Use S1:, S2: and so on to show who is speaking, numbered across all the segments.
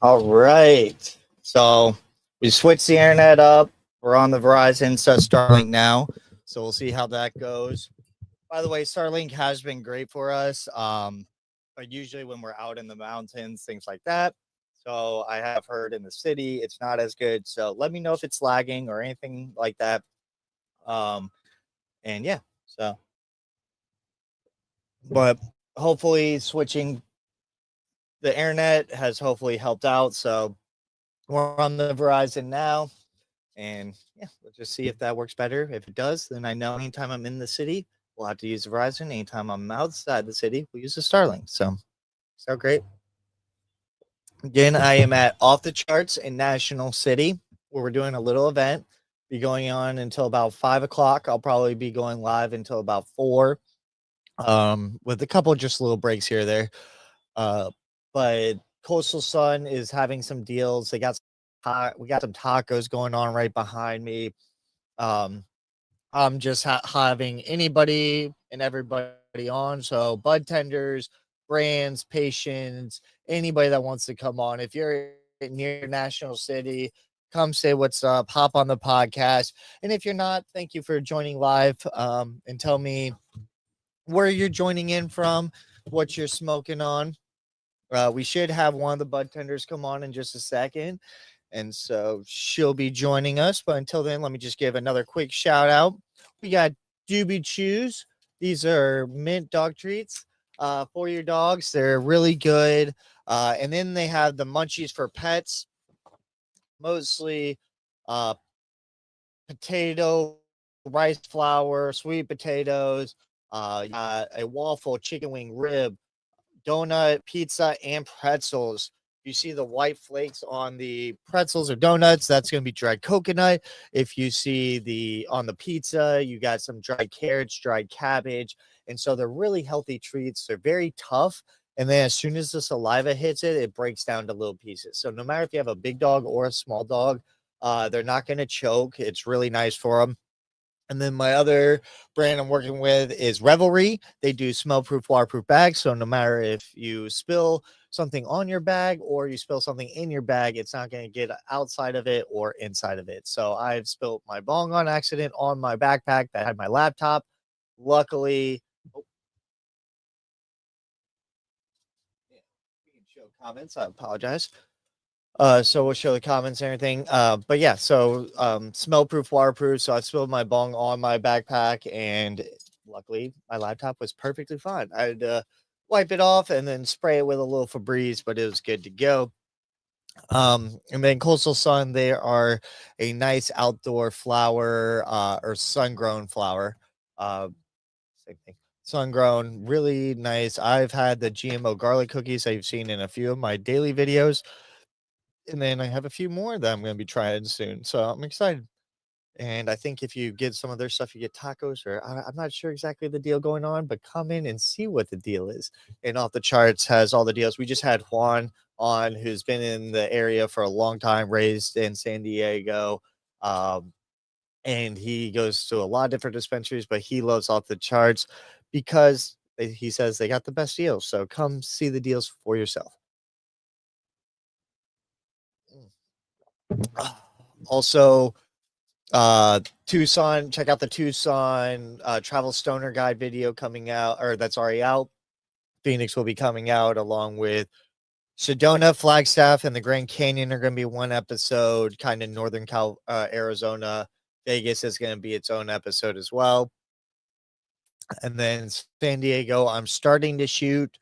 S1: All right. So we switched the internet up. We're on the Verizon, so Starlink now. So we'll see how that goes. By the way, Starlink has been great for us. But usually when we're out in the mountains, things like that. So I have heard in the city it's not as good. So let me know if it's lagging or anything like that. Um, and yeah, so but hopefully switching the internet has hopefully helped out. So we're on the Verizon now. And yeah, we'll just see if that works better. If it does, then I know anytime I'm in the city, we'll have to use Verizon. Anytime I'm outside the city, we'll use the Starlink. So great. Again, I am at Off the Charts in National City, where we're doing a little event. Be going on until about 5 o'clock. I'll probably be going live until about 4, with a couple just little breaks here or there. But Coastal Sun is having some deals. We got some tacos going on right behind me. Um, I'm just having anybody and everybody on. So Budtenders, brands, patients, anybody that wants to come on. If you're near National City, come say what's up, hop on the podcast. And if you're not, thank you for joining live. And tell me where you're joining in from, what you're smoking on. We should have one of the bud tenders come on in just a second. And so she'll be joining us. But until then, let me just give another quick shout out. We got Doobie Chews. These are mint dog treats for your dogs. They're really good. And then they have the munchies for pets, mostly uh, potato, rice flour, sweet potatoes, a waffle, chicken wing, rib, donut, pizza, and pretzels. You see the white flakes on the pretzels or donuts, that's going to be dried coconut. If you see the on the pizza, you got some dried carrots, dried cabbage. And so they're really healthy treats. They're very tough. And then as soon as the saliva hits it, it breaks down to little pieces. So no matter if you have a big dog or a small dog, they're not going to choke. It's really nice for them. And then my other brand I'm working with is Revelry. They do smell proof, waterproof bags. So no matter if you spill something on your bag or you spill something in your bag, it's not going to get outside of it or inside of it. So I've spilled my bong on accident on my backpack that had my laptop. Luckily, oh, yeah, we can show comments. I apologize. So we'll show the comments and everything. But yeah, so smell proof, waterproof. So I spilled my bong on my backpack, and luckily my laptop was perfectly fine. I had to wipe it off and then spray it with a little Febreze, but it was good to go. And then Coastal Sun, they are a nice outdoor flower, or sun-grown flower. Uh, Same thing. Sun-grown, really nice. I've had the GMO garlic cookies that you've seen in a few of my daily videos. And then I have a few more that I'm going to be trying soon. So I'm excited. And I think if you get some of their stuff, you get tacos, or I'm not sure exactly the deal going on, but come in and see what the deal is. And Off the Charts has all the deals. We just had Juan on, who's been in the area for a long time, raised in San Diego. Um, and he goes to a lot of different dispensaries, but he loves Off the Charts because he says they got the best deals. So come see the deals for yourself. Also, Tucson, check out the Tucson travel stoner guide video coming out, or that's already out. Phoenix will be coming out along with Sedona, Flagstaff, and the Grand Canyon are going to be one episode. Kind of northern Arizona, Vegas is going to be its own episode as well. And then San Diego, I'm starting to shoot,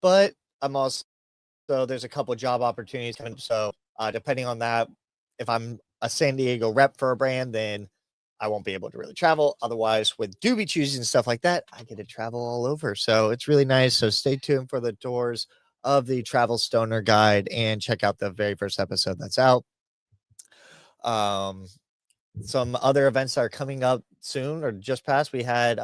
S1: but I'm also, so there's a couple job opportunities coming. So depending on that, if I'm a San Diego rep for a brand, then I won't be able to really travel. Otherwise, with Doobie Chews and stuff like that, I get to travel all over. So it's really nice. So stay tuned for the doors of the Travel Stoner Guide and check out the very first episode that's out. Some other events that are coming up soon or just past. We had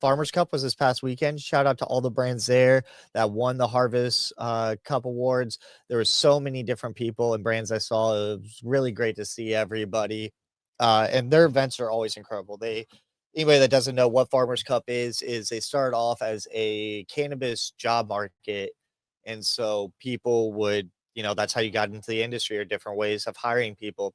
S1: Farmers Cup was this past weekend. Shout out to all the brands there that won the Harvest Cup awards. There were so many different people and brands I saw. It was really great to see everybody. And their events are always incredible. Anybody that doesn't know what Farmers Cup is they start off as a cannabis job market. And so people would, that's how you got into the industry, or different ways of hiring people.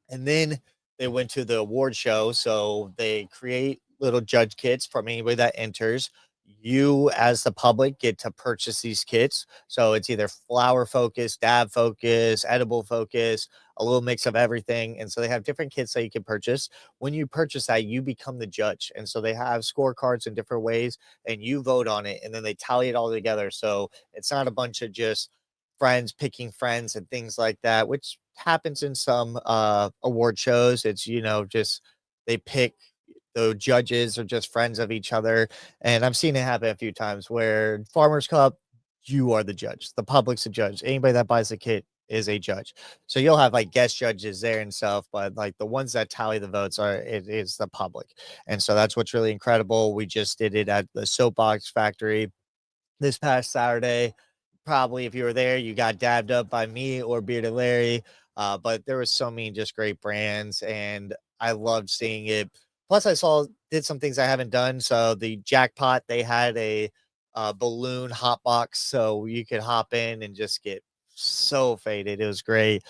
S1: And then they went to the award show. So they create little judge kits from anybody that enters. You, as the public, get to purchase these kits. So it's either flower focus, dab focus, edible focus, a little mix of everything. And so they have different kits that you can purchase. When you purchase that, you become the judge. And so they have scorecards in different ways, and you vote on it, and then they tally it all together. So it's not a bunch of just friends picking friends and things like that, which happens in some award shows. It's, just they pick, the judges are just friends of each other. And I've seen it happen a few times where Farmers Cup, you are the judge, the public's the judge. Anybody that buys the kit is a judge. So you'll have like guest judges there and stuff, but like the ones that tally the votes it is the public. And so that's what's really incredible. We just did it at the Soapbox Factory this past Saturday. Probably if you were there, you got dabbed up by me or Bearded Larry. But there was so many just great brands, and I loved seeing it. Plus, did some things I haven't done. So the jackpot, they had a balloon hot box, so you could hop in and just get so faded. It was great.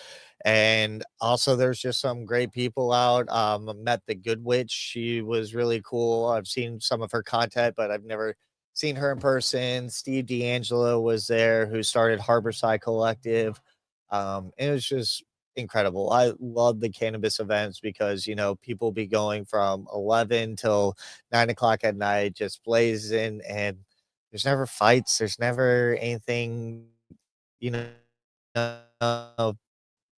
S1: And also, there's just some great people out. I met the Good Witch. She was really cool. I've seen some of her content, but I've never seen her in person. Steve D'Angelo was there, who started Harborside Collective. It was just incredible. I love the cannabis events because, people be going from 11 till 9 o'clock at night, just blazing, and there's never fights. There's never anything, you know,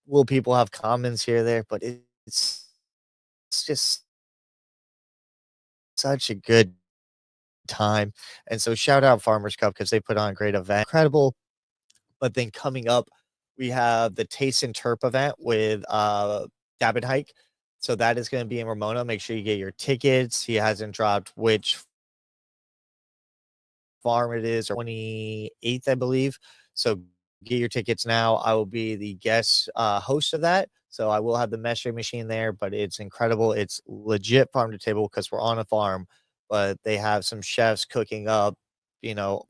S1: will people have comments here or there, but it's just such a good time. And so shout out Farmers Cup because they put on a great event. Incredible. But then coming up, we have the Taste and Terp event with Dab and Hike. So that is going to be in Ramona. Make sure you get your tickets. He hasn't dropped which farm it is, or 28th, I believe. So get your tickets now. I will be the guest host of that. So I will have the measuring machine there, but it's incredible. It's legit farm to table because we're on a farm, but they have some chefs cooking up, you know,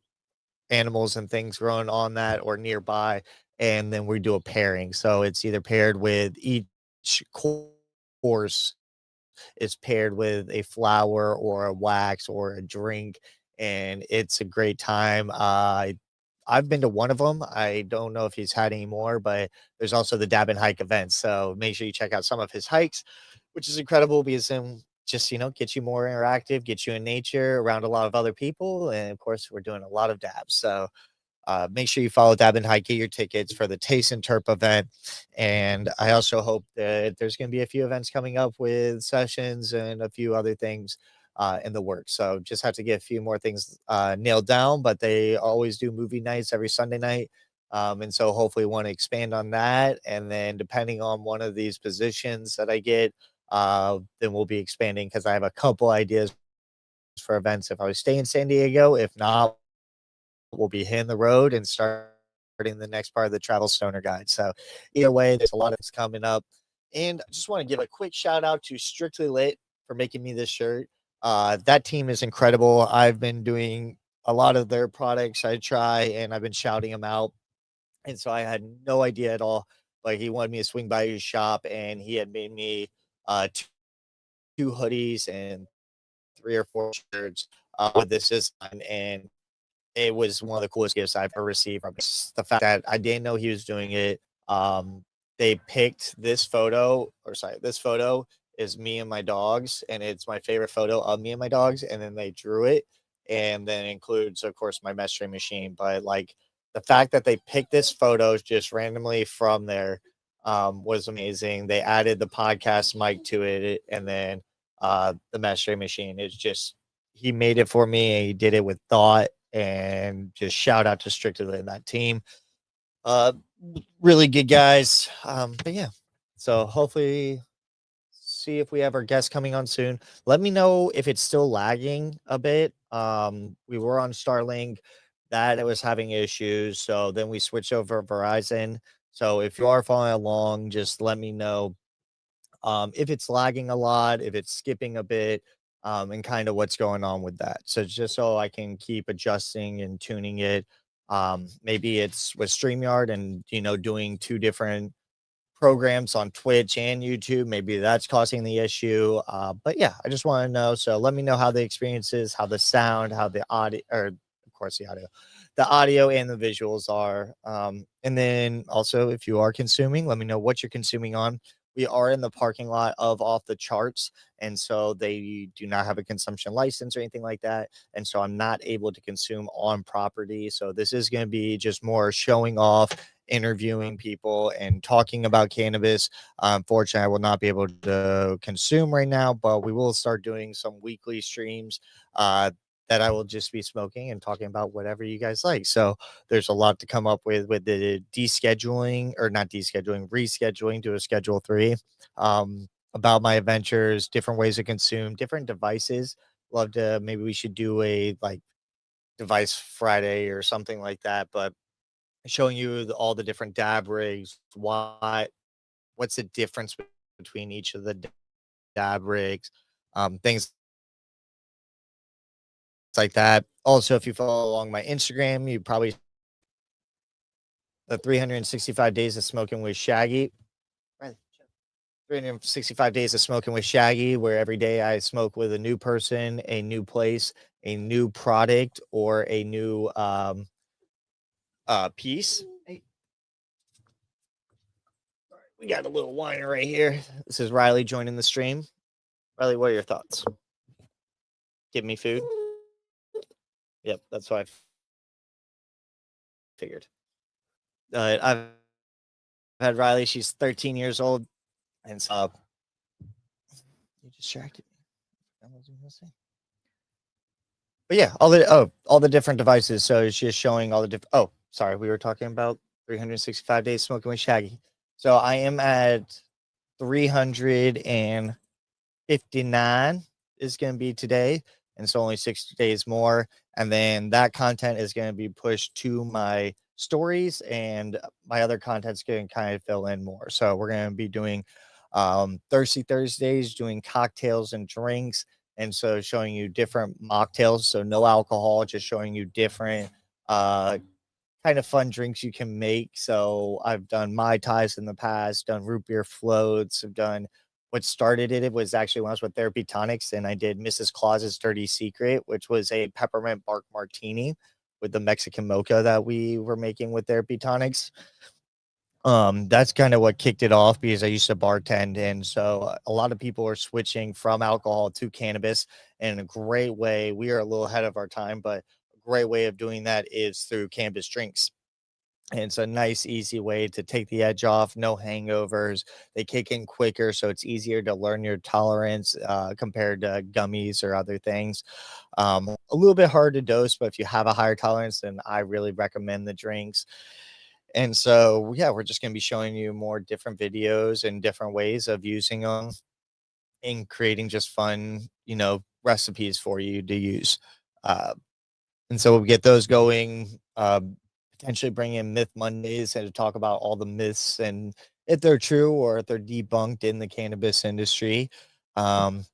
S1: animals and things growing on that or nearby. And then we do a pairing. So it's either paired with each course is paired with a flower or a wax or a drink, and it's a great time. I've been to one of them. I don't know if he's had any more, but there's also the Dab and Hike event. So make sure you check out some of his hikes, which is incredible because then just, get you more interactive, get you in nature around a lot of other people. And of course, we're doing a lot of dabs. So make sure you follow Dab and Hike, get your tickets for the Taste and Terp event. And I also hope that there's going to be a few events coming up with sessions and a few other things in the works. So just have to get a few more things nailed down, but they always do movie nights every Sunday night. And so hopefully want to expand on that. And then depending on one of these positions that I get, then we'll be expanding because I have a couple ideas for events if I was staying in San Diego. If not, we'll be hitting the road and starting the next part of the Travel Stoner Guide. So either way, there's a lot of things coming up. And I just want to give a quick shout out to Strictly Lit for making me this shirt. That team is incredible. I've been doing a lot of their products I try, and I've been shouting them out. And so I had no idea at all, but he wanted me to swing by his shop, and he had made me two hoodies and 3 or 4 shirts with this design. And it was one of the coolest gifts I've ever received from the fact that I didn't know he was doing it. They picked this photo is me and my dogs, and it's my favorite photo of me and my dogs. And then they drew it, and then it includes, of course, my measuring machine. But like the fact that they picked this photo just randomly from there was amazing. They added the podcast mic to it, and then the measuring machine is just, he made it for me, and he did it with thought. And just shout out to Strictly and that team. Uh, really good guys. But yeah, so hopefully see if we have our guests coming on soon. Let me know if it's still lagging a bit. We were on Starlink, that it was having issues, so then we switched over to Verizon. So if you are following along, just let me know if it's lagging a lot, if it's skipping a bit, and kind of what's going on with that. So just so I can keep adjusting and tuning it. Maybe it's with StreamYard and, doing two different programs on Twitch and YouTube. Maybe that's causing the issue. But yeah, I just want to know. So let me know how the experience is, how the sound, how the audio, or of course the audio and the visuals are. And then also, if you are consuming, let me know what you're consuming on. We are in the parking lot of Off the Charts, and so they do not have a consumption license or anything like that. And so I'm not able to consume on property. So this is going to be just more showing off, interviewing people and talking about cannabis. Unfortunately, I will not be able to consume right now, but we will start doing some weekly streams that I will just be smoking and talking about whatever you guys like. So there's a lot to come up with the descheduling, or not descheduling, rescheduling to a schedule 3. About my adventures, different ways to consume, different devices. Love to, maybe we should do a like device Friday or something like that, but showing you all the different dab rigs, what's the difference between each of the dab rigs, things like that. Also, if you follow along my Instagram, you probably the 365 days of smoking with Shaggy. 365 days of smoking with Shaggy, where every day I smoke with a new person, a new place, a new product, or a new piece. Hey, we got a little whiner right here. This is Riley joining the stream. Riley, what are your thoughts? Give me food. Yep, that's what I figured. I've had Riley. She's 13 years old, and so you distracted me. What was I gonna say? But yeah, all the different devices. So it's just showing all the different. Oh, sorry, we were talking about 365 days smoking with Shaggy. So I am at 359 is going to be today, and so only 60 days more, and then that content is going to be pushed to my stories, and my other content's going to kind of fill in more. So we're going to be doing Thirsty Thursdays, doing cocktails and drinks, and so showing you different mocktails, so no alcohol, just showing you different kind of fun drinks you can make. So I've done Mai Tais in the past, done root beer floats. I've done, what started it was actually when I was with Therapy Tonics, and I did Mrs. Claus's Dirty Secret, which was a peppermint bark martini with the Mexican mocha that we were making with Therapy Tonics. That's kind of what kicked it off, because I used to bartend, and so a lot of people are switching from alcohol to cannabis. And a great way, we are a little ahead of our time, but a great way of doing that is through cannabis drinks. And it's a nice, easy way to take the edge off. No hangovers. They kick in quicker, so it's easier to learn your tolerance compared to gummies or other things. A little bit hard to dose, but if you have a higher tolerance, then I really recommend the drinks. And so, yeah, we're just going to be showing you more different videos and different ways of using them and creating just fun, recipes for you to use. Uh, and so we'll get those going, potentially bring in Myth Mondays and to talk about all the myths and if they're true or if they're debunked in the cannabis industry. And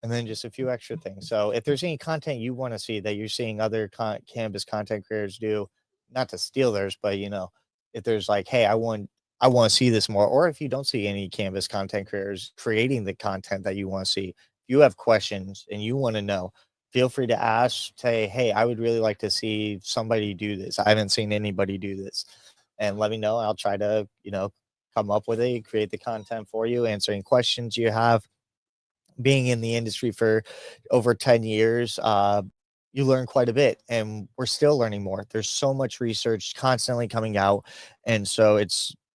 S1: then just a few extra things. So if there's any content you want to see that you're seeing other cannabis content creators do, not to steal theirs, but if there's like, hey, I want to see this more, or if you don't see any cannabis content creators creating the content that you want to see, if you have questions and you want to know, feel free to ask. Say, hey, I would really like to see somebody do this. I haven't seen anybody do this, and let me know. I'll try to come up with it, create the content for you, answering questions you have. Being in the industry for over 10 years, you learn quite a bit, and we're still learning more. There's so much research constantly coming out. And so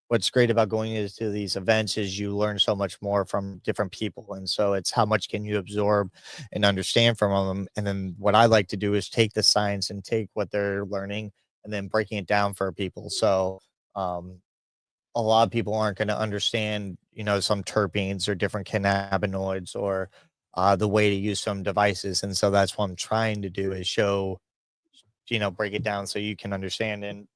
S1: what's great about going into these events is you learn so much more from different people. And so it's how much can you absorb and understand from them. And then what I like to do is take the science and take what they're learning and then breaking it down for people. So, a lot of people aren't going to understand, some terpenes or different cannabinoids or the way to use some devices. And so that's what I'm trying to do is show, break it down so you can understand. And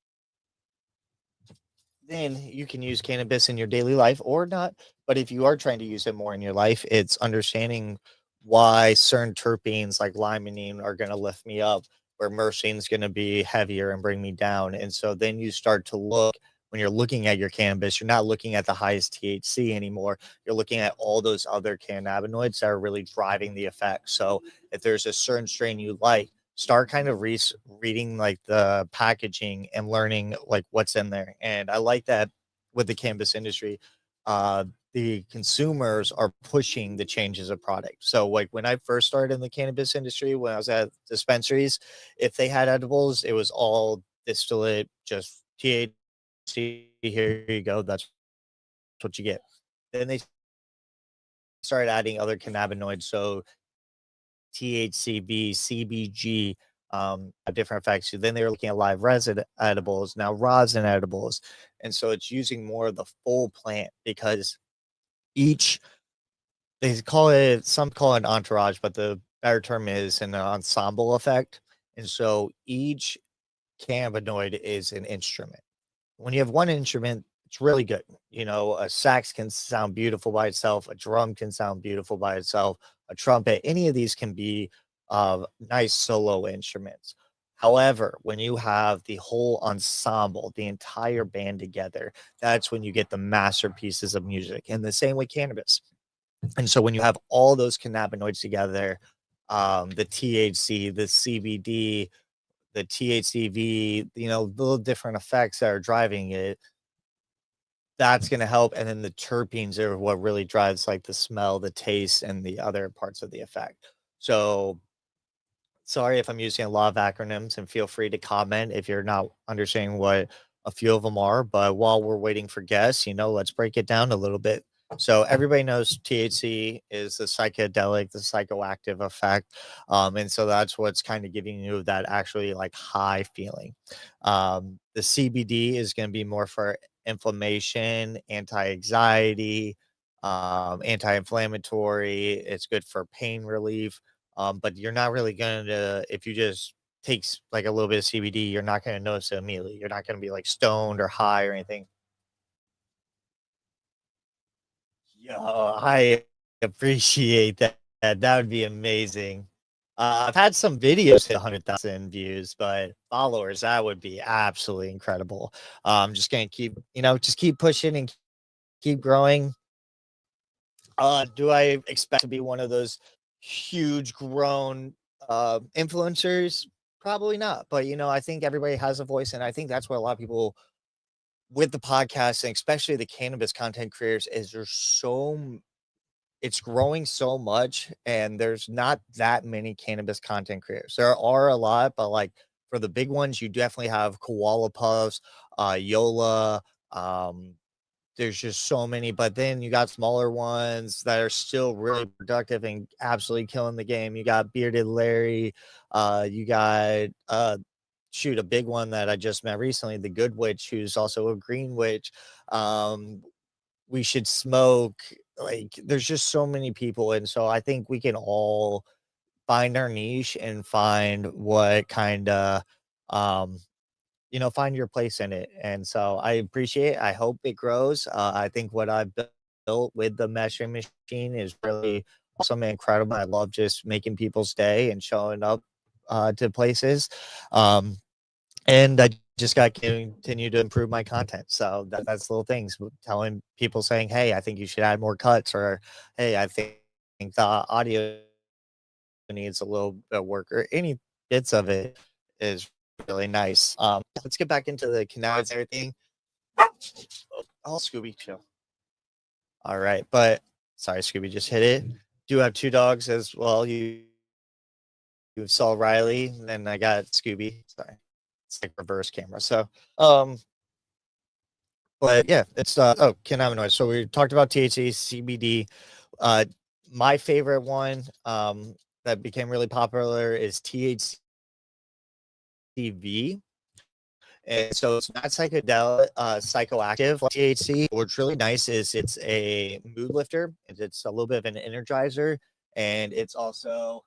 S1: then you can use cannabis in your daily life or not. But if you are trying to use it more in your life, it's understanding why certain terpenes like limonene are going to lift me up where myrcene is going to be heavier and bring me down. And so then you start to look, when you're looking at your cannabis, you're not looking at the highest THC anymore. You're looking at all those other cannabinoids that are really driving the effect. So if there's a certain strain you like, start kind of reading like the packaging and learning like what's in there. And I like that with the cannabis industry. Uh, the consumers are pushing the changes of product. So like when I first started in the cannabis industry, when I was at dispensaries, if they had edibles, it was all distillate, just THC. Here you go. That's what you get. Then they started adding other cannabinoids. So THCV, CBG, have different effects. So then they were looking at live resin edibles, now rosin edibles. And so it's using more of the full plant because each, they call it, some call it entourage, but the better term is an ensemble effect. And so each cannabinoid is an instrument. When you have one instrument, it's really good. You know, a sax can sound beautiful by itself, a drum can sound beautiful by itself, a trumpet, any of these can be nice solo instruments. However, when you have the whole ensemble, the entire band together, that's when you get the masterpieces of music. And the same with cannabis. And so when you have all those cannabinoids together, the THC, the CBD, the THCV, you know, little different effects that are driving it, that's going to help. And then the terpenes are what really drives like the smell, the taste, and the other parts of the effect. So sorry if I'm using a lot of acronyms, and feel free to comment if you're not understanding what a few of them are. But while we're waiting for guests, you know, let's break it down a little bit. So everybody knows THC is the psychedelic, the psychoactive effect. And so that's what's kind of giving you that actually like high feeling. The CBD is going to be more for inflammation, anti-anxiety, anti-inflammatory. It's good for pain relief. But you're not really going to, if you just takes like a little bit of CBD, you're not going to notice it immediately. You're not going to be like stoned or high or anything. Yeah, I appreciate that. That would be amazing. I've had some videos hit 100,000 views, but followers, that would be absolutely incredible. Just gonna keep, you know, just keep pushing and keep growing. Do I expect to be one of those huge grown influencers? Probably not. But you know, I think everybody has a voice, and I think that's what a lot of people with the podcast, and especially the cannabis content creators, is there's it's growing so much, and there's not that many cannabis content creators. There are a lot, but like for the big ones, you definitely have Koala Puffs, Yola, there's just so many, but then you got smaller ones that are still really productive and absolutely killing the game. You got Bearded Larry, you got shoot, a big one that I just met recently, the Good Witch, who's also a Green Witch. Um, we should smoke. Like, there's just so many people, and so I think we can all find our niche and find what kind of um you know, find your place in it. And so I appreciate it. I hope it grows. I think what I've built with the measuring machine is really awesome and incredible. I love just making people's day and showing up to places. Um, and I just got to continue to improve my content. So that's little things, telling people saying, hey, I think you should add more cuts, or hey, I think the audio needs a little bit of work, or any bits of it is really nice. Let's get back into the cannabis and everything. Oh, Scooby, chill. All right, but sorry, Scooby just hit it. Do have two dogs as well. You saw Riley, and then I got Scooby. Sorry, it's like reverse camera. So, but yeah, it's cannabinoids. So we talked about THC, CBD. Uh, my favorite one that became really popular is THCV. And so it's not psychedelic, psychoactive like THC. What's really nice is it's a mood lifter. It's a little bit of an energizer, and it's also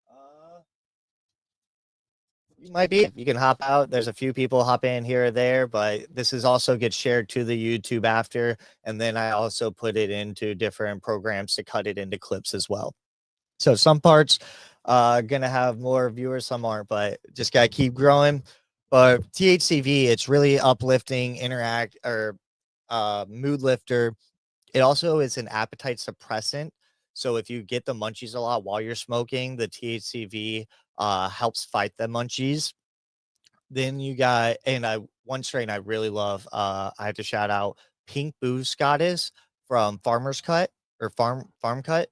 S1: uh, you might be. You can hop out. There's a few people hop in here or there, but this is also gets shared to the YouTube after, and then I also put it into different programs to cut it into clips as well. So some parts gonna have more viewers, some aren't, but just gotta keep growing. But THCV, it's really uplifting, interact or mood lifter. It also is an appetite suppressant. So if you get the munchies a lot while you're smoking, the THCV helps fight the munchies. Then you got and I one strain I really love, I have to shout out Pink Booze Goddess from Farmer's Cut or Farm Cut.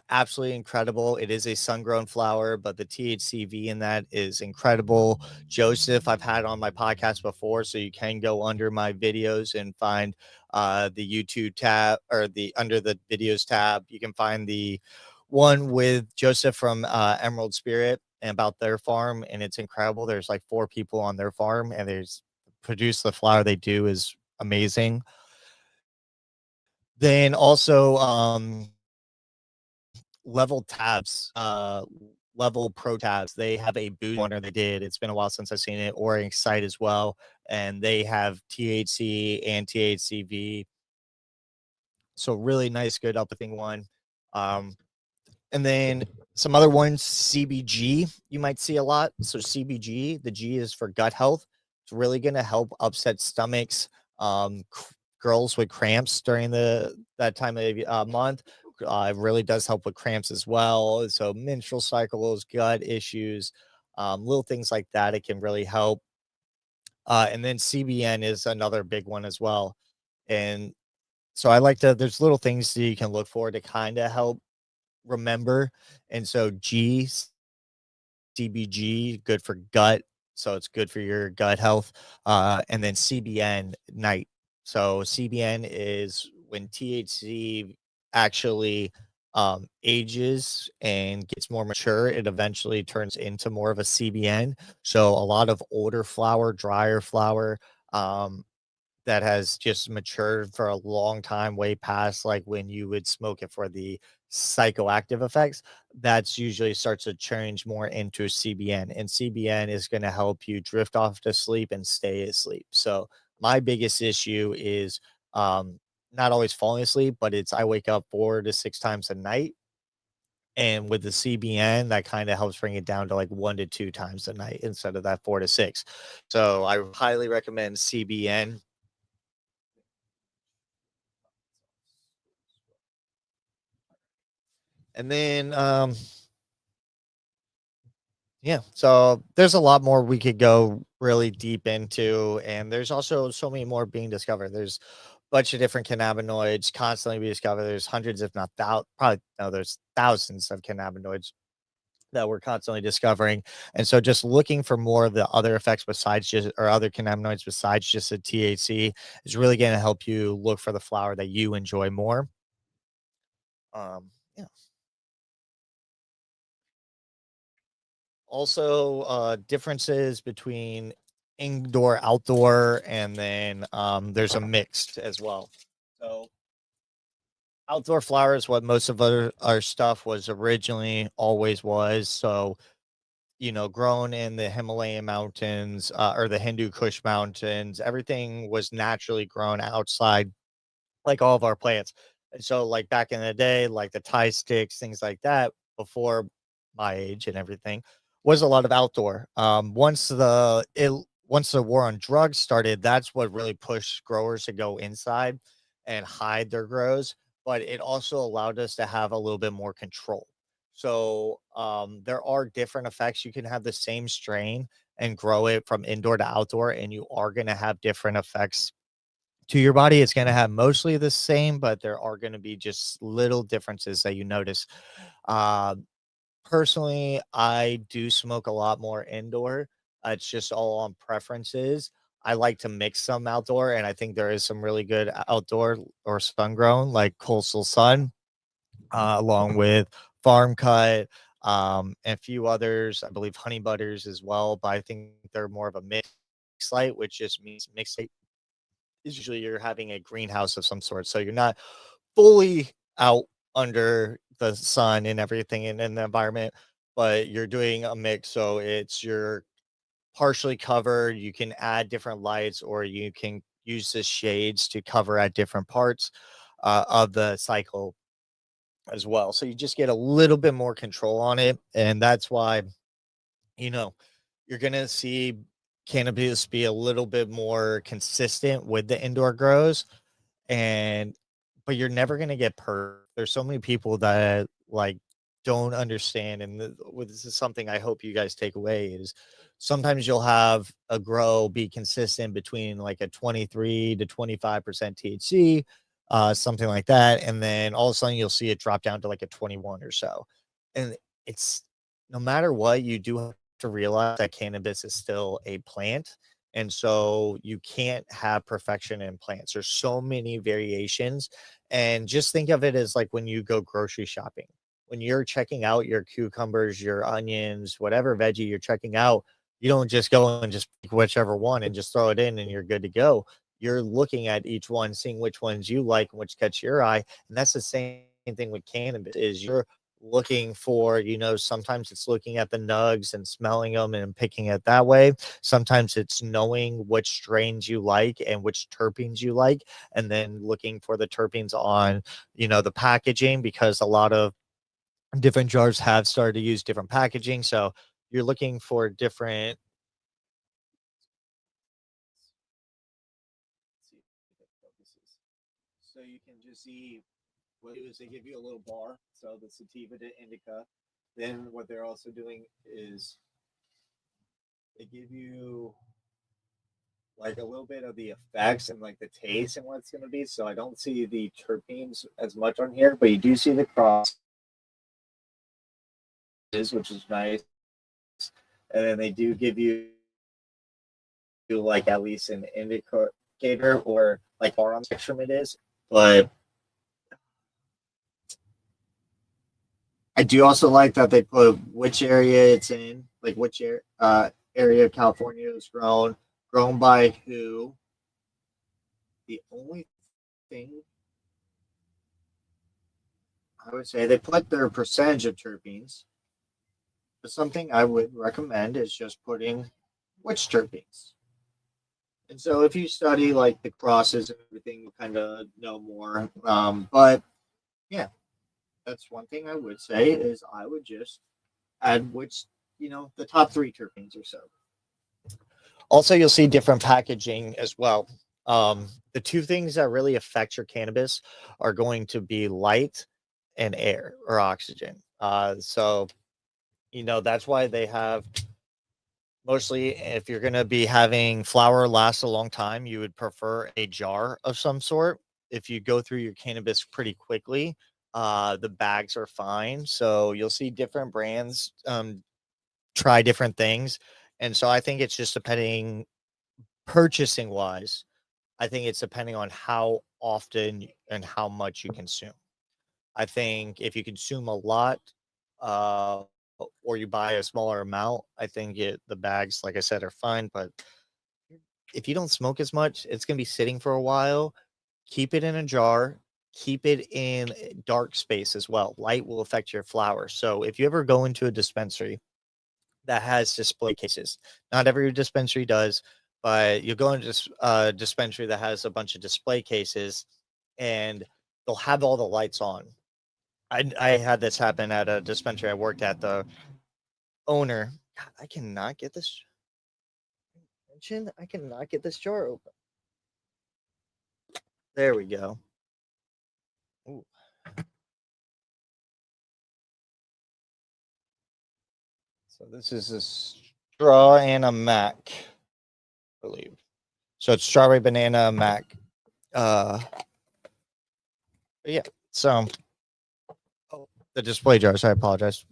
S1: Absolutely incredible. It is a sun-grown flower, but the THCV in that is incredible. Joseph, I've had on my podcast before, so you can go under my videos and find the YouTube tab or the under the videos tab. You can find the one with Joseph from Emerald Spirit and about their farm, and it's incredible. There's like 4 people on their farm, and there's produce the flower they do is amazing. Then also, Level Tabs, Level Pro Tabs, they have a boot wonder they did. It's been a while since I've seen it, or Excite as well, and they have THC and THCV. So really nice, good uplifting one. Um, And then some other ones, CBG, you might see a lot. So CBG, the G is for gut health. It's really going to help upset stomachs, girls with cramps during that time of month. It really does help with cramps as well. So menstrual cycles, gut issues, little things like that. It can really help. And then CBN is another big one as well. And so I like to. There's little things that you can look for to kind of help remember. And so CBG, good for gut. So it's good for your gut health. And then CBN, night. So CBN is when THC actually ages and gets more mature, it eventually turns into more of a CBN. So a lot of older flower, drier flower, um, that has just matured for a long time, way past like when you would smoke it for the psychoactive effects. That's usually starts to change more into CBN, and CBN is going to help you drift off to sleep and stay asleep. So my biggest issue is not always falling asleep, but it's I wake up 4 to 6 times a night. And with the CBN, that kind of helps bring it down to like 1 to 2 times a night instead of that 4 to 6. So I highly recommend CBN. And then, yeah, so there's a lot more we could go really deep into, and there's also so many more being discovered. There's a bunch of different cannabinoids constantly being discovered. There's hundreds, if not probably no, there's thousands of cannabinoids that we're constantly discovering. And so just looking for more of the other effects besides just or other cannabinoids besides just the THC is really going to help you look for the flower that you enjoy more. Yeah. Also, differences between indoor, outdoor, and then there's a mixed as well. So outdoor flowers, what most of our stuff was originally always was. So grown in the Himalayan mountains or the Hindu Kush mountains, everything was naturally grown outside like all of our plants. And so, like back in the day, like the Thai sticks, things like that, before my age and everything, was a lot of outdoor. Once the war on drugs started, that's what really pushed growers to go inside and hide their grows. But it also allowed us to have a little bit more control. So there are different effects. You can have the same strain and grow it from indoor to outdoor, and you are going to have different effects to your body. It's going to have mostly the same, but there are going to be just little differences that you notice. Uh, Personally, I do smoke a lot more indoor. It's just all on preferences. I like to mix some outdoor, and I think there is some really good outdoor or sun grown, like Coastal Sun, along with Farm Cut, and a few others. I believe Honey Butters as well, but I think they're more of a mix light, which just means mix is usually you're having a greenhouse of some sort. So you're not fully out under the sun and everything in the environment, but you're doing a mix. So you're partially covered. You can add different lights or you can use the shades to cover at different parts of the cycle. as well. So you just get a little bit more control on it. And that's why, you know, you're going to see cannabis be a little bit more consistent with the indoor grows. And, but you're never going to get There's so many people that like don't understand. And this is something I hope you guys take away is sometimes you'll have a grow be consistent between like a 23 to 25% THC, something like that. And then all of a sudden you'll see it drop down to like a 21 or so. And it's no matter what, you do have to realize that cannabis is still a plant. And so you can't have perfection in plants. There's so many variations. And just think of it as like when you go grocery shopping, when you're checking out your cucumbers, your onions, whatever veggie you're checking out, you don't just go and just pick whichever one and just throw it in and you're good to go. You're looking at each one, seeing which ones you like and which catch your eye. And that's the same thing with cannabis is you're looking for, sometimes it's looking at the nugs and smelling them and picking it that way. Sometimes it's knowing which strains you like and which terpenes you like, and then looking for the terpenes on, the packaging, because a lot of different jars have started to use different packaging. So you're looking for different. So you can just see what they do is they give you a little bar. So the sativa to indica. Then what they're also doing is they give you like a little bit of the effects and like the taste and what it's going to be. So I don't see the terpenes as much on here, but you do see the crosses, which is nice. And then they do give you like at least an indicator or like far on the spectrum it is. But I do also like that they put which area it's in, like which area of California is grown by who. The only thing I would say they put their percentage of terpenes, but something I would recommend is just putting which terpenes. And so if you study like the crosses and everything, you kind of know more. But yeah, that's one thing I would say is I would just add the top 3 terpenes or so. Also, you'll see different packaging as well. The 2 things that really affect your cannabis are going to be light and air or oxygen. So, that's why they have mostly, if you're going to be having flower last a long time, you would prefer a jar of some sort. If you go through your cannabis pretty quickly, the bags are fine. So you'll see different brands try different things. And so I think it's just depending purchasing wise. I think it's depending on how often and how much you consume. I think if you consume a lot, uh, or you buy a smaller amount, I think the bags, like I said, are fine. But if you don't smoke as much, it's gonna be sitting for a while. Keep it in a jar. Keep it in dark space as well. Light will affect your flower. So if you ever go into a dispensary that has display cases, not every dispensary does, but you'll go into a dispensary that has a bunch of display cases, and they'll have all the lights on. I had this happen at a dispensary I worked at. The owner, God, I cannot get this I cannot get this jar open. There we go. Ooh. So this is a straw and a Mac, I believe. So it's strawberry banana Mac. Yeah. So the display jars. I apologize.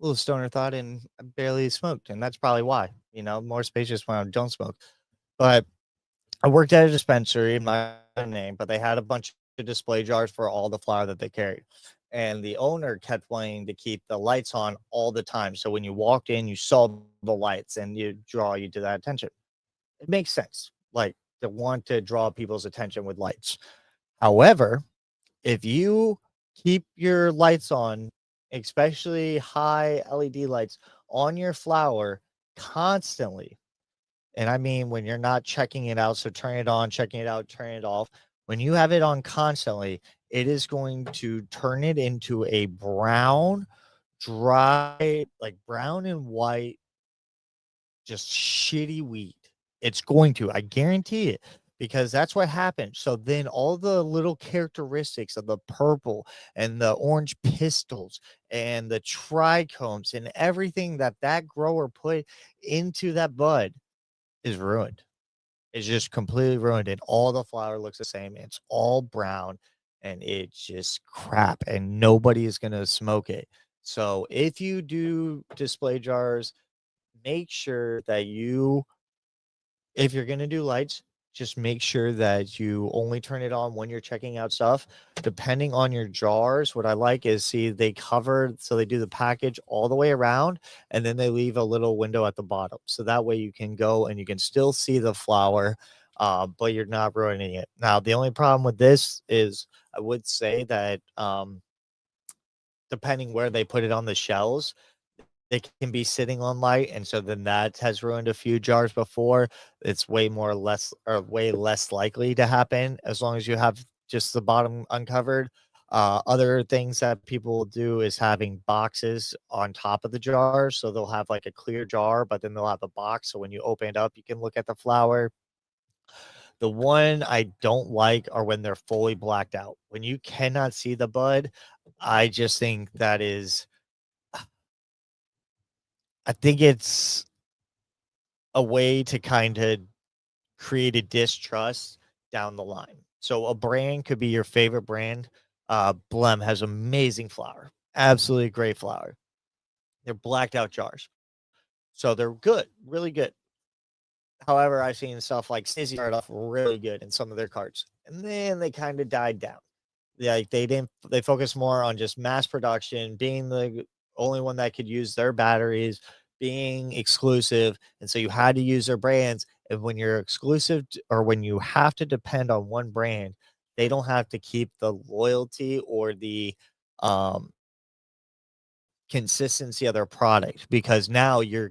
S1: A little stoner thought, and I barely smoked, and that's probably why. More spacious when I don't smoke. But I worked at a dispensary, my name, but they had a bunch of display jars for all the flour that they carried. And the owner kept wanting to keep the lights on all the time. So when you walked in, you saw the lights and you draw you to that attention. It makes sense, like to want to draw people's attention with lights. However, if you keep your lights on, especially high LED lights on your flower constantly, and I mean when you're not checking it out, so turn it on, checking it out, turn it off, When you have it on constantly, it is going to turn it into a brown, dry, like brown and white, just shitty weed. It's going to, I guarantee it, because that's what happened. So then all the little characteristics of the purple and the orange pistils and the trichomes and everything that that grower put into that bud is ruined. It's just completely ruined, and all the flower looks the same. It's all brown, and it's just crap, and nobody is gonna smoke it. So if you do display jars, make sure that you, if you're gonna do lights, just make sure that you only turn it on when you're checking out stuff. Depending on your jars, what I like is, see, they cover, so they do the package all the way around, and then they leave a little window at the bottom. So that way you can go and you can still see the flower, but you're not ruining it. Now, the only problem with this is I would say that depending where they put it on the shelves, they can be sitting on light, and so then that has ruined a few jars before. It's way less likely to happen as long as you have just the bottom uncovered. Other things that people will do is having boxes on top of the jars, so they'll have like a clear jar, but then they'll have a box, so when you open it up, you can look at the flower. The one I don't like are when they're fully blacked out. When you cannot see the bud, I just think that is, I think it's a way to kind of create a distrust down the line. So a brand could be your favorite brand. Blem has amazing flour, absolutely great flour. They're blacked out jars, so they're good, really good. However, I've seen stuff like Snizzy start off really good in some of their carts, and then they kind of died down. Like they focus more on just mass production, being the only one that could use their batteries, being exclusive, and so you had to use their brands. And when you're exclusive or when you have to depend on one brand, they don't have to keep the loyalty or the um consistency of their product, because now you're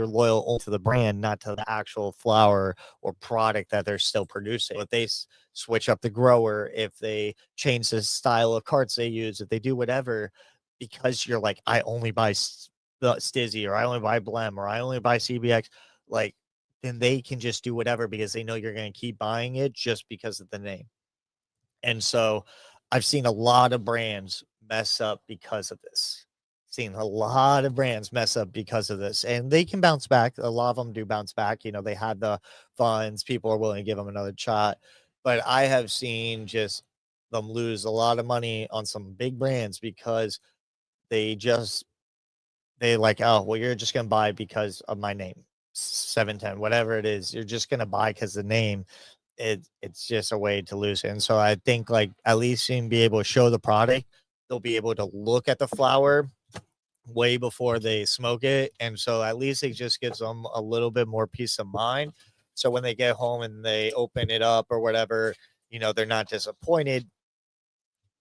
S1: loyal only to the brand, not to the actual flower or product that they're still producing. If they switch up the grower, if they change the style of carts they use, if they do whatever, because you're like, I only buy the Stizzy, or I only buy Blem, or I only buy CBX, like, then they can just do whatever because they know you're going to keep buying it just because of the name. And so I've seen a lot of brands mess up because of this. Seen a lot of brands mess up because of this, and they can bounce back. A lot of them do bounce back. You know, they had the funds, people are willing to give them another shot. But I have seen just them lose a lot of money on some big brands because they just, they like, oh, well, you're just gonna buy because of my name, 710, whatever it is. You're just gonna buy because the name, it's just a way to lose it. And so I think, like, at least you can be able to show the product. They'll be able to look at the flower way before they smoke it. And so at least it just gives them a little bit more peace of mind. So when they get home and they open it up or whatever, you know, they're not disappointed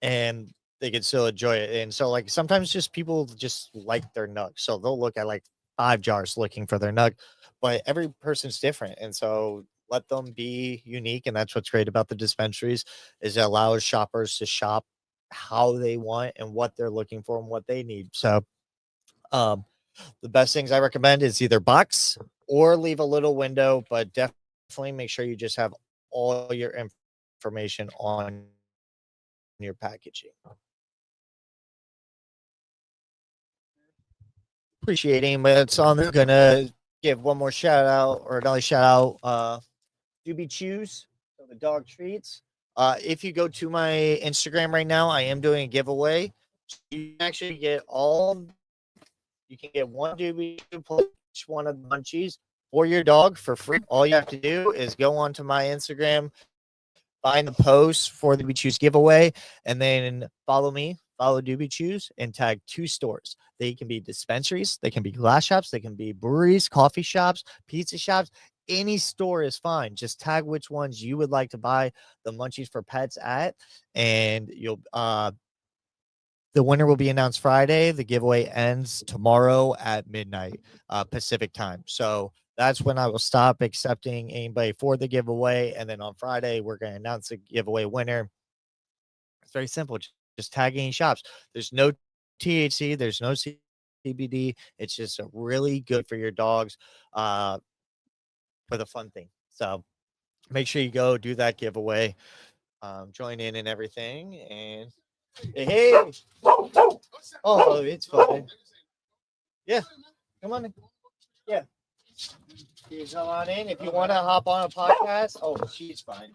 S1: and they can still enjoy it. And so, like, sometimes just people just like their nug. So they'll look at like 5 jars looking for their nug, but every person's different. And so let them be unique. And that's what's great about the dispensaries, is it allows shoppers to shop how they want and what they're looking for and what they need. So um the best things I recommend is either box or leave a little window, but definitely make sure you just have all your information on your packaging. Appreciating, but it's on there. Gonna give one more shout out, or another shout out. Doobie Chews, so the dog treats. If you go to my Instagram right now, I am doing a giveaway. You can actually get all, you can get one doobie plus each one of the munchies for your dog for free. All you have to do is go onto my Instagram, find the post for the Doobie Choose giveaway, and then follow me, follow Doobie Choose, and tag 2 stores. They can be dispensaries, they can be glass shops, they can be breweries, coffee shops, pizza shops. Any store is fine. Just tag which ones you would like to buy the munchies for pets at, and you'll the winner will be announced Friday. The giveaway ends tomorrow at midnight Pacific time. So that's when I will stop accepting anybody for the giveaway. And then on Friday, we're going to announce the giveaway winner. It's very simple. Just tagging shops. There's no THC. There's no CBD. It's just a really good for your dogs for the fun thing. So make sure you go do that giveaway. Join in and everything. And hey, oh, it's fine. Yeah, come on in. Yeah, you come on in if you want to hop on a podcast. Oh, she's fine.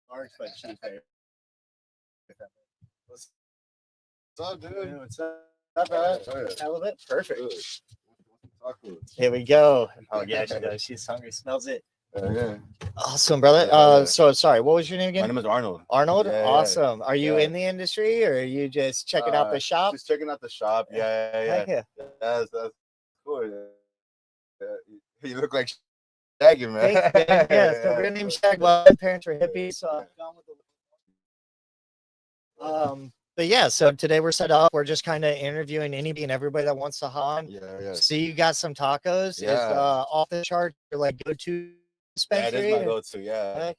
S1: But she's there. What's up, dude? What's up, bro? Halibut? Perfect. Here we go. Oh, yeah, she does. She's hungry. Smells it.
S2: Yeah.
S1: Awesome, brother. So sorry, what was your name again?
S2: My name is Arnold.
S1: Arnold?
S2: Yeah,
S1: awesome. Are you
S2: yeah.
S1: in the industry or are you just checking out the shop?
S2: Just checking out the shop. Yeah. That's cool. Yeah. You look like Shaggy, man.
S1: Thanks, man. Yeah, so real name Shag. Well, my parents were hippies, so I've gone with the but yeah, so today we're set up. We're just kind of interviewing anybody and everybody that wants to hop on.
S2: Yeah.
S1: See, you got some tacos.
S2: Yeah.
S1: Is off the chart your like go-to dispensary?
S2: That is my go-to. Yeah.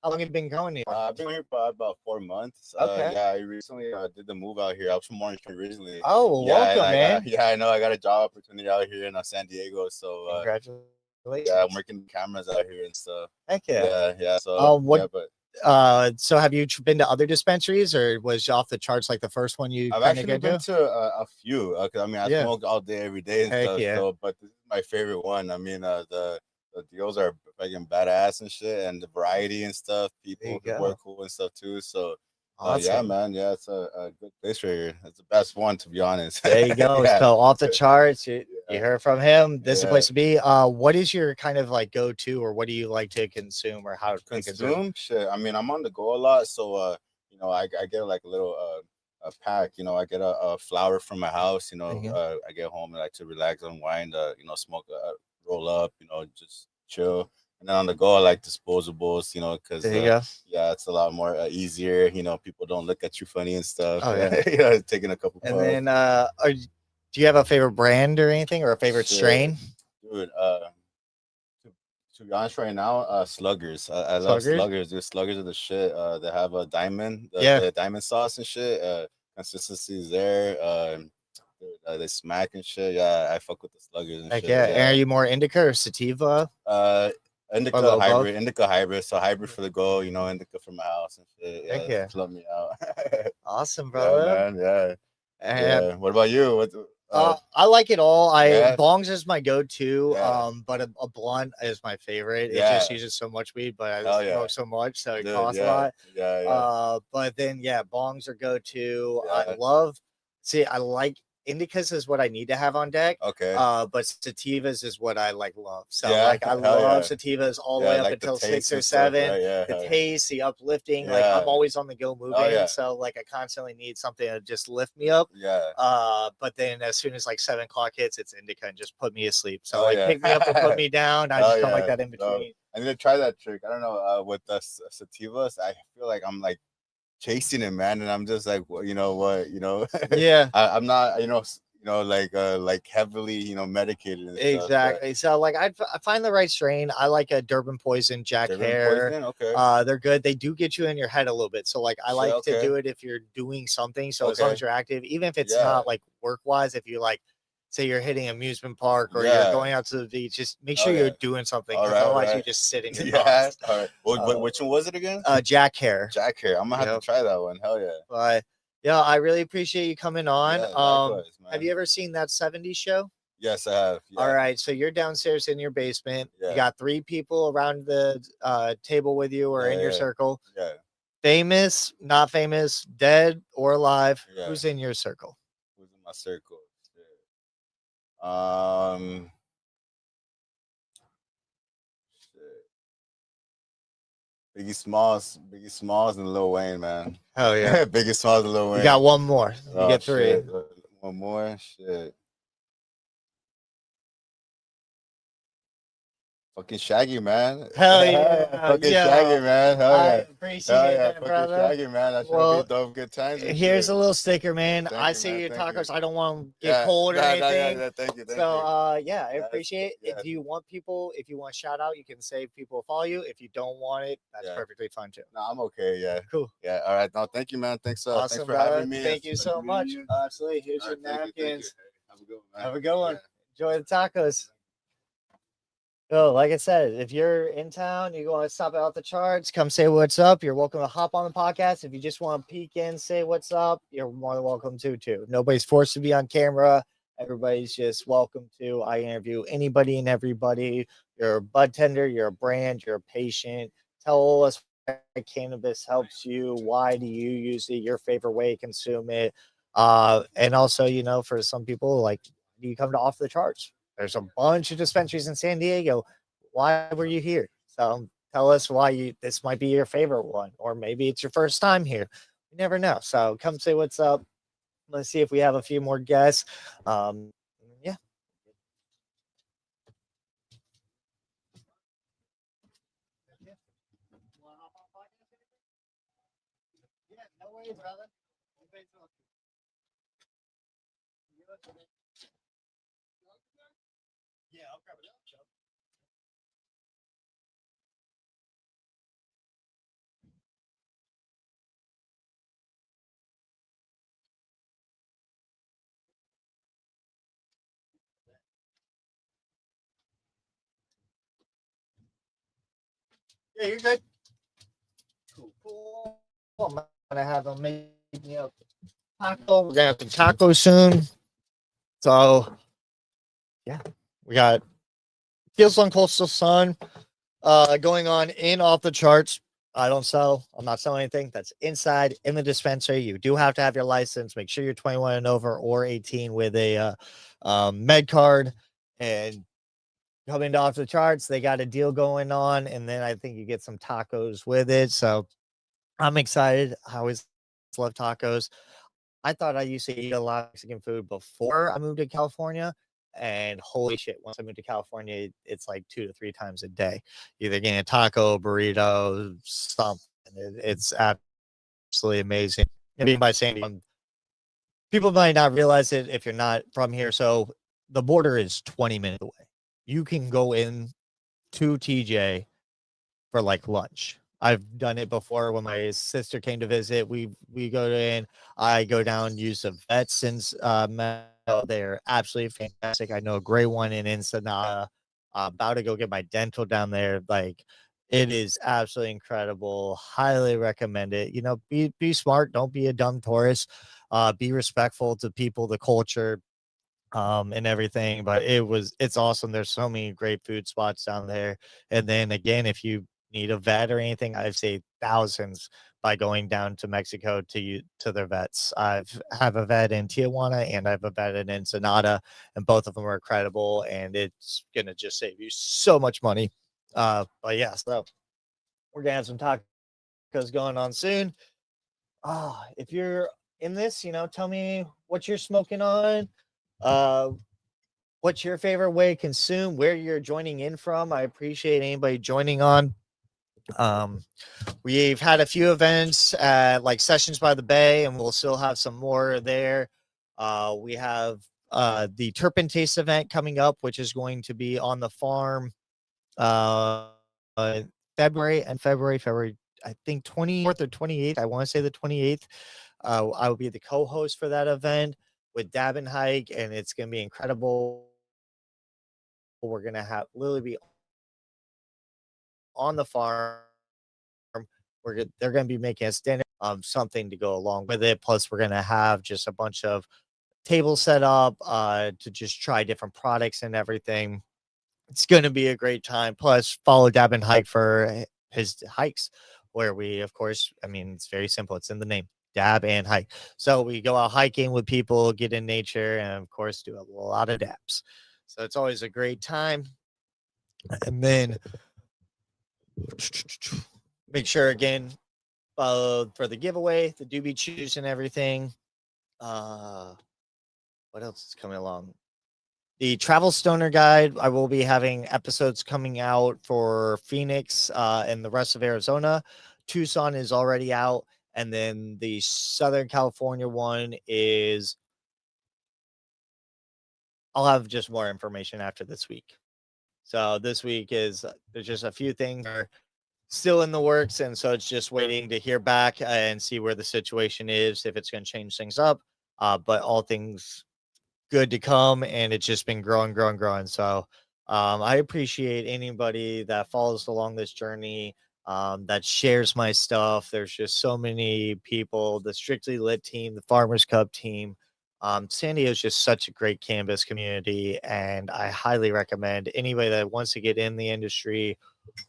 S1: How long have you been going here?
S2: I've been here for about 4 months.
S1: Okay.
S2: I recently did the move out here. I was from Orange County originally.
S1: Oh, well, welcome, man.
S2: I know. I got a job opportunity out here in San Diego. So
S1: congratulations.
S2: Yeah, I'm working cameras out here and stuff.
S1: Heck yeah.
S2: Yeah. So
S1: so have you been to other dispensaries or was off the charts like the first one you
S2: I've actually been to a few. I smoke all day, every day and stuff.
S1: Yeah.
S2: So, but this is my favorite one. I mean, the deals are fucking badass and shit, and the variety and stuff. People work cool and stuff too. So, awesome. Yeah, man. Yeah, it's a good place right here. It's the best one, to be honest.
S1: There you go. So off the charts. You heard from him. This is the place to be. What is your kind of like go-to, or what do you like to consume, or how to consume?
S2: Shit. I mean, I'm on the go a lot, so I get like a little a pack. I get a flower from my house. I get home and like to relax, unwind. Smoke, roll up. Just chill. And then on the go, I like disposables. Because it's a lot more easier. People don't look at you funny and stuff.
S1: Oh, yeah.
S2: Taking a couple.
S1: And then, do you have a favorite brand or anything, or a favorite strain?
S2: Dude, to be honest, right now, Sluggers. I love Sluggers. Dude, Sluggers are the shit. They have a diamond, the diamond sauce and shit. Consistency is there. They smack and shit. Yeah, I fuck with the Sluggers and shit.
S1: Yeah. And are you more indica or sativa?
S2: Indica hybrid. Indica hybrid. So hybrid for the go. Indica for my house and shit. Yeah, love me out.
S1: Awesome, brother.
S2: Yeah, man. Yeah. What about you?
S1: I like it all. Bongs is my go-to. But a blunt is my favorite. It just uses so much weed, but I smoke so much, so it costs a lot. But then bongs are go-to. I like indicas is what I need to have on deck.
S2: Okay.
S1: But sativas is what I love. So I love sativas all the way up until 6 or 7. The taste, the uplifting. Like I'm always on the go moving. So like I constantly need something to just lift me up. But then as soon as like 7 o'clock hits, it's indica and just put me asleep. So pick me up and put me down. I just don't like that in between.
S2: I need to try that trick. I don't know. With the sativas, I feel like I'm like chasing it, man, and I'm just like, well, you know what, I'm not, like heavily, medicated. And
S1: exactly. Stuff, so like I find the right strain. I like a Durban Poison, Jack Hare.
S2: Okay.
S1: They're good. They do get you in your head a little bit. So like I like to do it if you're doing something. So as long as you're active, even if it's not like work wise, if you like, say you're hitting an amusement park or you're going out to the beach, just make sure you're doing something. Otherwise you just sit in your box.
S2: All right. Well, which one was it again?
S1: Jack Hare.
S2: Jack Hare. I'm gonna have to try that one. Hell yeah.
S1: But I really appreciate you coming on.
S2: Likewise,
S1: have you ever seen that 70s show?
S2: Yes, I have. Yeah.
S1: All right. So you're downstairs in your basement. You got 3 people around the table with you or in your circle.
S2: Yeah.
S1: Famous, not famous, dead or alive. Who's in your circle?
S2: Who's in my circle? Biggie Smalls and Lil Wayne, man.
S1: Oh yeah.
S2: Biggie Smalls and Lil Wayne.
S1: You got one more. You get 3.
S2: Shit. One more. Shit. Fucking Shaggy, man.
S1: Hell yeah,
S2: Fucking
S1: yo,
S2: Shaggy, man. Hell
S1: I
S2: yeah.
S1: appreciate
S2: Hell yeah.
S1: that,
S2: Fucking
S1: brother.
S2: Shaggy, man. That should
S1: Well,
S2: be dope. Good times and
S1: here's
S2: shit.
S1: a little sticker, man.
S2: Thank
S1: I
S2: you,
S1: see
S2: man.
S1: your
S2: Thank you.
S1: tacos. I don't want to get
S2: Yeah.
S1: cold or
S2: Yeah,
S1: anything.
S2: yeah. Thank you. Thank
S1: So,
S2: you.
S1: yeah, I
S2: Yeah,
S1: appreciate it.
S2: yeah.
S1: If you want people, if you want shout out, you can say people follow you. If you don't want it, that's
S2: Yeah.
S1: perfectly fine too.
S2: No, I'm okay. Yeah.
S1: Cool.
S2: Yeah. All right. No, thank you, man. Thanks
S1: Awesome,
S2: for
S1: brother.
S2: having me.
S1: Thank
S2: It's
S1: you
S2: nice
S1: so much.
S2: meeting you.
S1: Absolutely. Here's
S2: All
S1: your
S2: right, thank you.
S1: napkins.
S2: Have a good one, man.
S1: Have a good one.
S2: Yeah.
S1: Enjoy the tacos. So, like I said, if you're in town, you want to stop out the charts, come say what's up. You're welcome to hop on the podcast. If you just want to peek in, say what's up, you're more than welcome to too. Nobody's forced to be on camera. Everybody's just welcome to. I interview anybody and everybody. You're a bud tender, you're a brand, you're a patient. Tell us why cannabis helps you. Why do you use it? Your favorite way to consume it. And also, you know, for some people, like, do you come to Off the Charts? There's a bunch of dispensaries in San Diego. Why were you here? So tell us why this might be your favorite one, or maybe it's your first time here. You never know. So come say what's up. Let's see if we have a few more guests. Yeah. Yeah, no worries, brother. Yeah, I'll grab it up. Yeah, you're good. Cool. I'm gonna have them make me a taco. We're gonna have some tacos soon. So yeah, we got Feels on Coastal Sun going on in Off the Charts. I don't sell. I'm not selling anything. That's inside in the dispensary. You do have to have your license. Make sure you're 21 and over or 18 with a med card. And coming to Off the Charts, they got a deal going on. And then I think you get some tacos with it. So I'm excited. I always love tacos. I thought I used to eat a lot of Mexican food before I moved to California. And holy shit, once I moved to California, it's like 2 to 3 times a day. Either getting a taco, burrito, something. It's absolutely amazing. And being by San Diego, people might not realize it if you're not from here. So the border is 20 minutes away. You can go in to TJ for like lunch. I've done it before when my sister came to visit. We go in. I go down, use the Vetsons. They're absolutely fantastic. I know a great one in Ensenada. About to go get my dental down there. Like, it is absolutely incredible. Highly recommend it. You know, be smart. Don't be a dumb tourist. Be respectful to people, the culture, and everything. But it's awesome. There's so many great food spots down there. And then again, if you need a vet or anything, I'd say thousands by going down to Mexico to their vets. I've have a vet in Tijuana and I have a vet in Ensenada, and both of them are incredible, and it's gonna just save you so much money. But yeah, so we're gonna have some tacos going on soon. If you're in this, you know, tell me what you're smoking on. Uh, what's your favorite way to consume, where you're joining in from. I appreciate anybody joining on. um we've had a few events at like Sessions by the Bay, and we'll still have some more there. We have the Turpin Taste event coming up, which is going to be on the farm uh, uh February, I think 24th or 28th. I want to say the 28th. I will be the co-host for that event with Dab and Hike, and it's going to be incredible. We're going to have Lily be on the farm. They're going to be making us dinner, something to go along with it. Plus, we're going to have just a bunch of tables set up to just try different products and everything. It's going to be a great time. Plus, follow Dab and Hike for his hikes, where we, of course, I mean, it's very simple. It's in the name, Dab and Hike. So we go out hiking with people, get in nature, and of course, do a lot of dabs. So it's always a great time. And then make sure again, follow for the giveaway, the doobie choose and everything. Uh, what else is coming along? the Travel Stoner Guide. I will be having episodes coming out for Phoenix and the rest of Arizona. Tucson is already out. And then the Southern California one is, I'll have just more information after this week. So this week is, there's just a few things are still in the works. And so it's just waiting to hear back and see where the situation is, if it's going to change things up. But all things good to come, and it's just been growing. So I appreciate anybody that follows along this journey, that shares my stuff. There's just so many people, the Strictly Lit team, the Farmers Cup team. San Diego is just such a great cannabis community, and I highly recommend anybody that wants to get in the industry,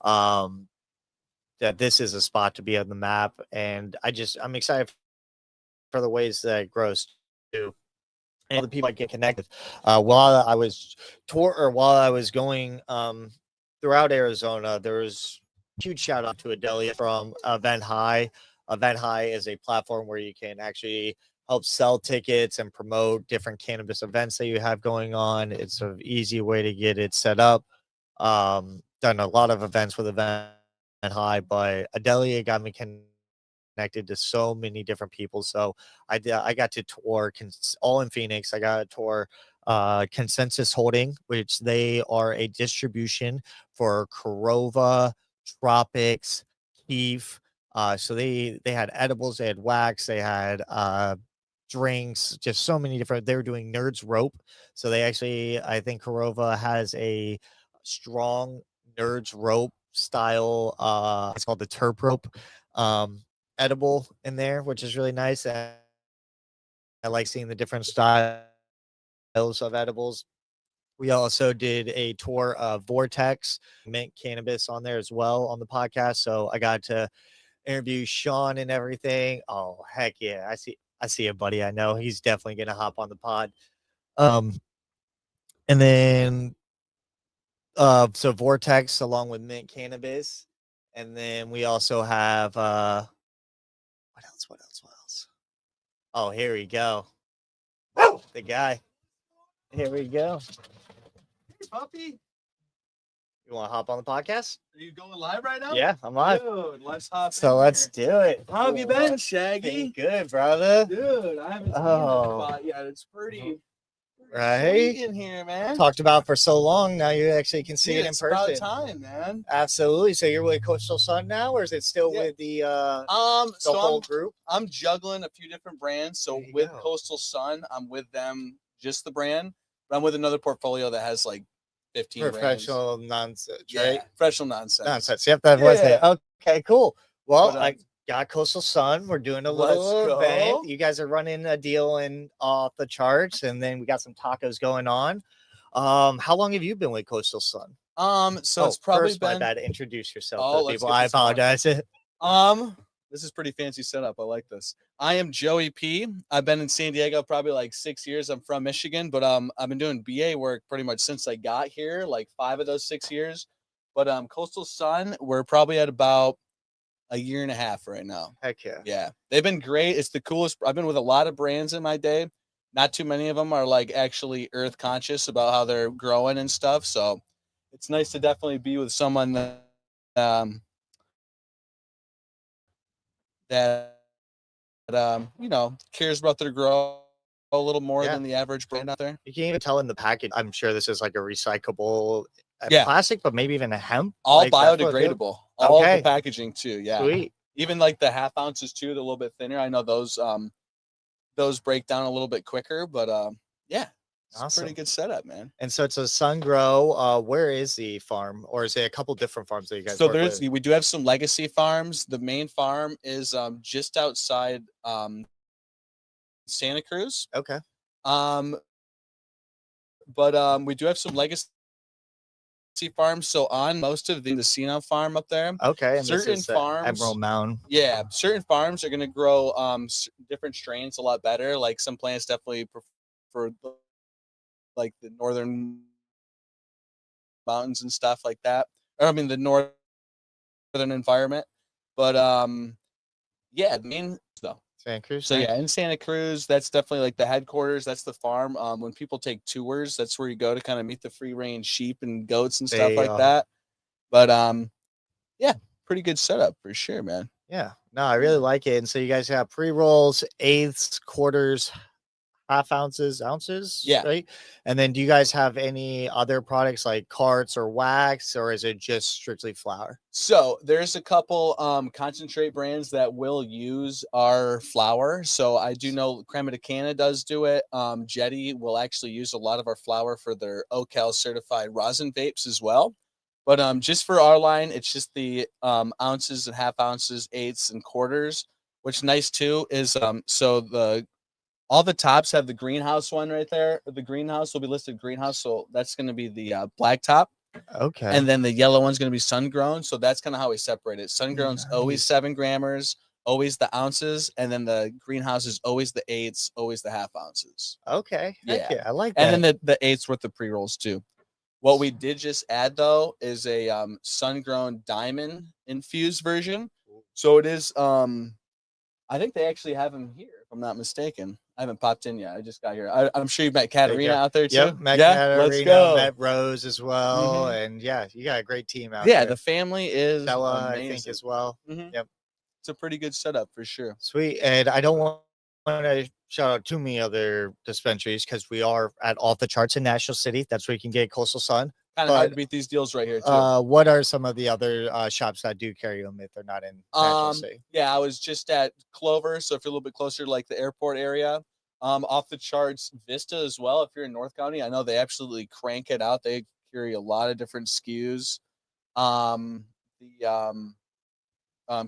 S1: that this is a spot to be on the map. And I'm excited for the ways that it grows too, and the people I get connected. While I was while I was going throughout Arizona, there was huge shout out to Adelia from Event High. Event High is a platform where you can actually help sell tickets and promote different cannabis events that you have going on. It's an easy way to get it set up. Done a lot of events with Event High, but Adelia got me connected to so many different people. So I got to tour all in Phoenix. I got to tour Consensus Holding, which they are a distribution for Corova, Tropics, Keef. So they had edibles, they had wax, they had drinks, just so many different. They were doing Nerds Rope. So they actually, I think Corova has a strong Nerds Rope style. It's called the Terp Rope. Edible in there, which is really nice. And I like seeing the different styles of edibles. We also did a tour of Vortex, mint cannabis on there as well on the podcast. So I got to interview Sean and everything. Oh, heck yeah. I see a buddy I know. He's definitely gonna hop on the pod. And then so Vortex along with mint cannabis. And then we also have what else? Oh, here we go. The guy. Here we go.
S3: Hey, puppy.
S1: You want to hop on the podcast?
S3: Are you going live right now?
S1: Yeah, I'm live.
S3: Dude, let's hop
S1: So let's
S3: here.
S1: do it.
S3: How have you been, Shaggy?
S1: Good, brother.
S3: Dude, I haven't seen this spot yet. It's pretty
S1: right
S3: sweet in here, man.
S1: Talked about for so long. Now you actually can see it in
S3: it's
S1: person.
S3: It's about time, man.
S1: Absolutely. So you're with Coastal Sun now, or is it still with the whole group?
S3: I'm juggling a few different brands. So with Coastal Sun, I'm with them, just the brand. But I'm with another portfolio that has like 15
S1: professional
S3: brands.
S1: nonsense, right?
S3: Professional nonsense.
S1: Yep, that was it. Okay, cool. Well, I got Coastal Sun. We're doing a little event. You guys are running a deal in off the charts, and then we got some tacos going on. How long have you been with Coastal Sun?
S3: So it's probably
S1: first,
S3: been.
S1: My bad. Introduce yourself to people. I
S3: this
S1: apologize.
S3: This is pretty fancy setup. I like this. I am Joey P. I've been in San Diego probably like 6 years. I'm from Michigan, but I've been doing BA work pretty much since I got here, like 5 of those 6 years. But Coastal Sun, we're probably at about a year and a half right now.
S1: Heck yeah.
S3: Yeah. They've been great. It's the coolest. I've been with a lot of brands in my day. Not too many of them are like actually earth conscious about how they're growing and stuff. So it's nice to definitely be with someone that cares about their grow a little more than the average brand out there.
S1: You can even tell in the package. I'm sure this is like a recyclable plastic, but maybe even a hemp.
S3: All biodegradable. All the packaging too. Yeah.
S1: Sweet.
S3: Even like the half ounces too, they're a little bit thinner. I know those break down a little bit quicker, but it's awesome. A pretty good setup, man.
S1: And so it's a Sun Grow. Where is the farm, or is it a couple different farms that you guys?
S3: So we do have some legacy farms. The main farm is just outside Santa Cruz.
S1: Okay.
S3: But we do have some legacy farms. So on most of the Casino farm up there.
S1: Okay. And
S3: certain farms,
S1: Emerald Mound.
S3: Yeah, certain farms are going to grow different strains a lot better. Like some plants definitely prefer like the northern mountains and stuff like that. Or I mean the northern environment. But the main though.
S1: Santa Cruz.
S3: So
S1: nice.
S3: yeah, in Santa Cruz, that's definitely like the headquarters. That's the farm. When people take tours, that's where you go to kind of meet the free range sheep and goats and stuff
S1: They
S3: like that. But yeah, pretty good setup for sure, man.
S1: Yeah, no, I really like it. And so you guys have pre-rolls, eighths, quarters, half ounces,
S3: Yeah.
S1: right? And then do you guys have any other products like carts or wax, or is it just strictly flour?
S3: So there's a couple concentrate brands that will use our flour. So I do know Crema de Cana does do it. Jetty will actually use a lot of our flour for their OCal certified rosin vapes as well. But just for our line, it's just the ounces and half ounces, eighths and quarters. Which nice too is so the all the tops have the greenhouse one right there. The greenhouse will be listed greenhouse, so that's going to be the black top.
S1: Okay.
S3: And then the yellow one's going to be sun grown. So that's kind of how we separate it. Sun grown's always
S1: Nice.
S3: 7 grammars, always the ounces, and then the greenhouse is always the eighths, always the half ounces.
S1: Okay. Heck
S3: Yeah.
S1: yeah, I like that.
S3: And then the eighths with the pre rolls too. What we did just add though is a sun grown diamond infused version. So it is I think they actually have them here, if I'm not mistaken. I haven't popped in yet. I just got here. I'm sure you met Katarina out there too.
S1: Yep, met
S3: yeah,
S1: Katarina,
S3: let's go.
S1: met Rose as well.
S3: Mhm.
S1: And yeah, you got a great team out
S3: Yeah,
S1: there.
S3: the family is
S1: Stella, I
S3: amazing.
S1: think, as well.
S3: Mhm.
S1: Yep.
S3: It's a pretty good setup for sure.
S1: Sweet. And I don't want to shout out too many other dispensaries because we are at Off the Charts in National City. That's where you can get Coastal Sun.
S3: Kind of hard
S1: But
S3: to beat these deals right here too.
S1: what are some of the other shops that do carry them if they're not in National City?
S3: Yeah, I was just at Clover, so if you're a little bit closer to like the airport area, Off the Charts Vista as well. If you're in North County, I know they absolutely crank it out. They carry a lot of different SKUs. The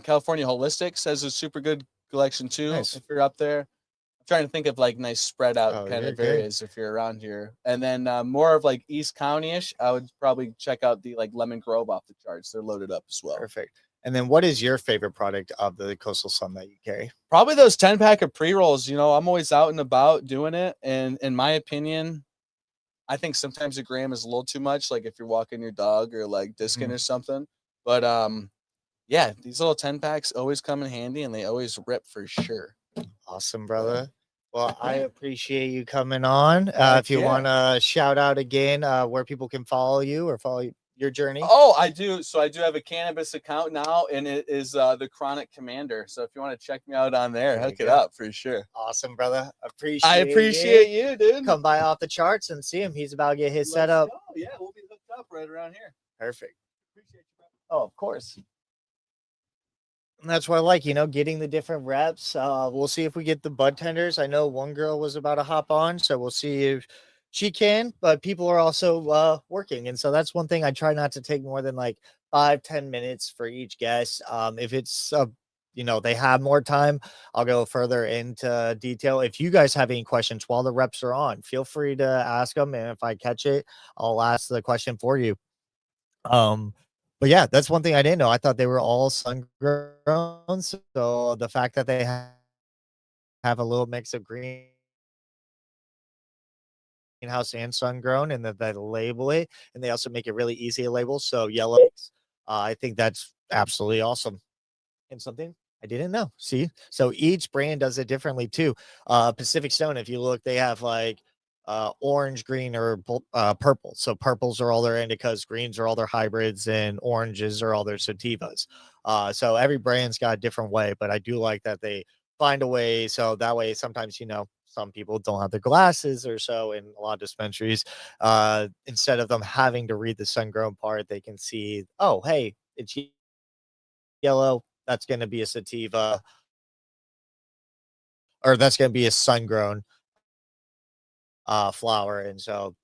S3: California Holistics has a super good collection too.
S1: Nice.
S3: If you're up there, I'm trying to think of like nice spread out
S1: Oh,
S3: kind
S1: you're
S3: of
S1: good.
S3: areas if you're around here. And then more of like East County-ish, I would probably check out the like Lemon Grove Off the Charts. They're loaded up as well.
S1: Perfect. And then what is your favorite product of the Coastal Sun that you carry?
S3: Probably those 10-pack of pre-rolls. You know, I'm always out and about doing it. And in my opinion, I think sometimes a gram is a little too much, like if you're walking your dog or like discing or something. But yeah, these little 10-packs always come in handy and they always rip for sure.
S1: Awesome, brother. Well, I appreciate you coming on. If you
S3: yeah.
S1: want to shout out again where people can follow you or follow your journey.
S3: Oh, I do. So I do have a cannabis account now, and it is the Chronic Commander. So if you want to check me out on there, hook it up for sure.
S1: Awesome, brother.
S3: I appreciate you, dude.
S1: Come by Off the Charts and see him. He's about to get his set up.
S3: Oh yeah, we'll be hooked up right around here.
S1: Perfect.
S3: Appreciate you, bro.
S1: Oh, of course. And that's what I like, getting the different reps. We'll see if we get the Budtenders. I know one girl was about to hop on, so we'll see if she can, but people are also working. And so that's one thing I try not to take more than like 5-10 minutes for each guest. If it's they have more time, I'll go further into detail. If you guys have any questions while the reps are on, feel free to ask them. And if I catch it, I'll ask the question for you. But yeah, that's one thing I didn't know. I thought they were all sun grown. So the fact that they have a little mix of greenhouse and sun grown, and that they label it, and they also make it really easy to label. So yellow, I think that's absolutely awesome. And something I didn't know. See, so each brand does it differently too. Pacific Stone, if you look, they have like orange, green, or purple. So purples are all their indicas, greens are all their hybrids, and oranges are all their sativas. So every brand's got a different way, but I do like that they find a way. So that way, sometimes, some people don't have the glasses or so in a lot of dispensaries. Instead of them having to read the sun grown part, they can see, oh, hey, it's yellow. That's going to be a sativa, or that's going to be a sun grown flower. And so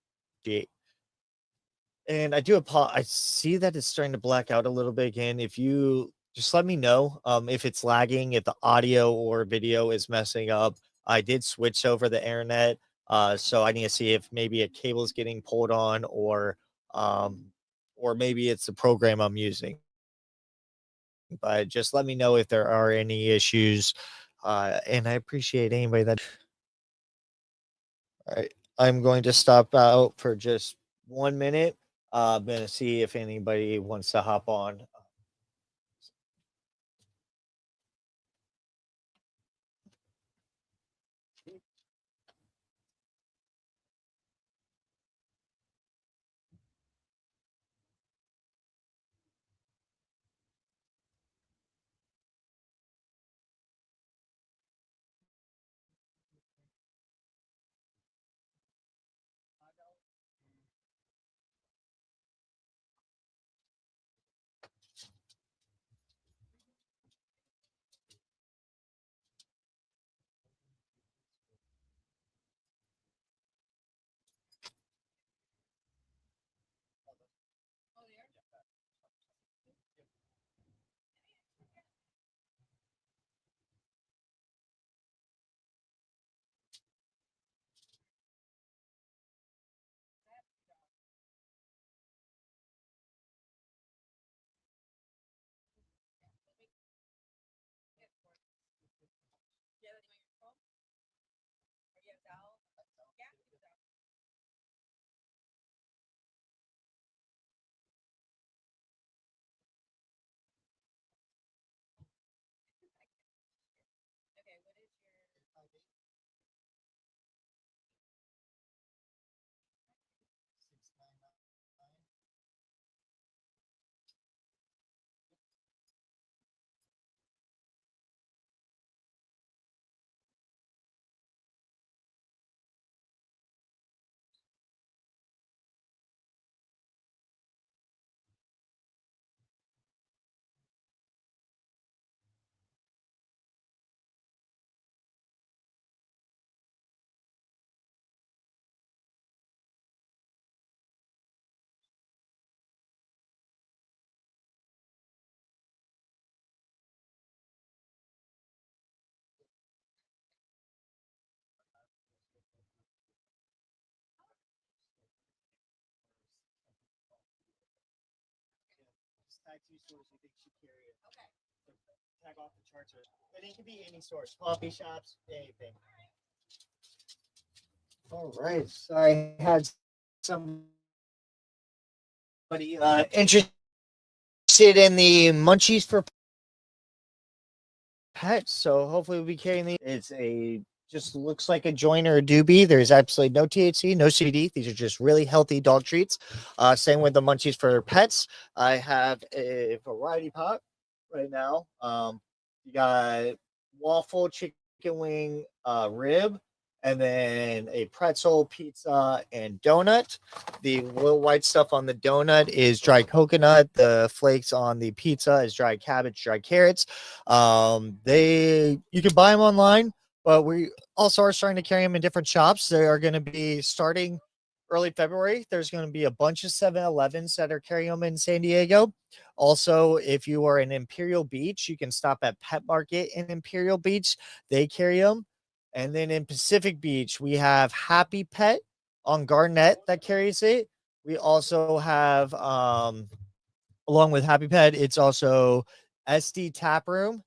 S1: and I do I see that it's starting to black out a little bit again. If you just let me know if it's lagging, if the audio or video is messing up. I did switch over the internet, so I need to see if maybe a cable is getting pulled on, or maybe it's the program I'm using. But just let me know if there are any issues, and I appreciate anybody that. All right, I'm going to stop out for just 1 minute. I'm going to see if anybody wants to hop on. tag 2 stores you think should carry it. Okay. Tag off the charts. And it can be any stores, coffee shops, anything. All right. So I had somebody interested in the munchies for pets. So hopefully we'll be carrying these. It's a just looks like a joint or a doobie. There's absolutely no THC, no CBD. These are just really healthy dog treats. Same with the munchies for pets. I have a variety pot right now. You got waffle, chicken wing, rib, and then a pretzel, pizza, and donut. The little white stuff on the donut is dry coconut. The flakes on the pizza is dry cabbage, dry carrots. You can buy them online, but we also are starting to carry them in different shops. They are going to be starting early February. There's going to be a bunch of 7-Elevens that are carrying them in San Diego. Also, if you are in Imperial Beach, you can stop at Pet Market in Imperial Beach. They carry them. And then in Pacific Beach, we have Happy Pet on Garnett that carries it. We also have, along with Happy Pet, it's also SD Tap Room,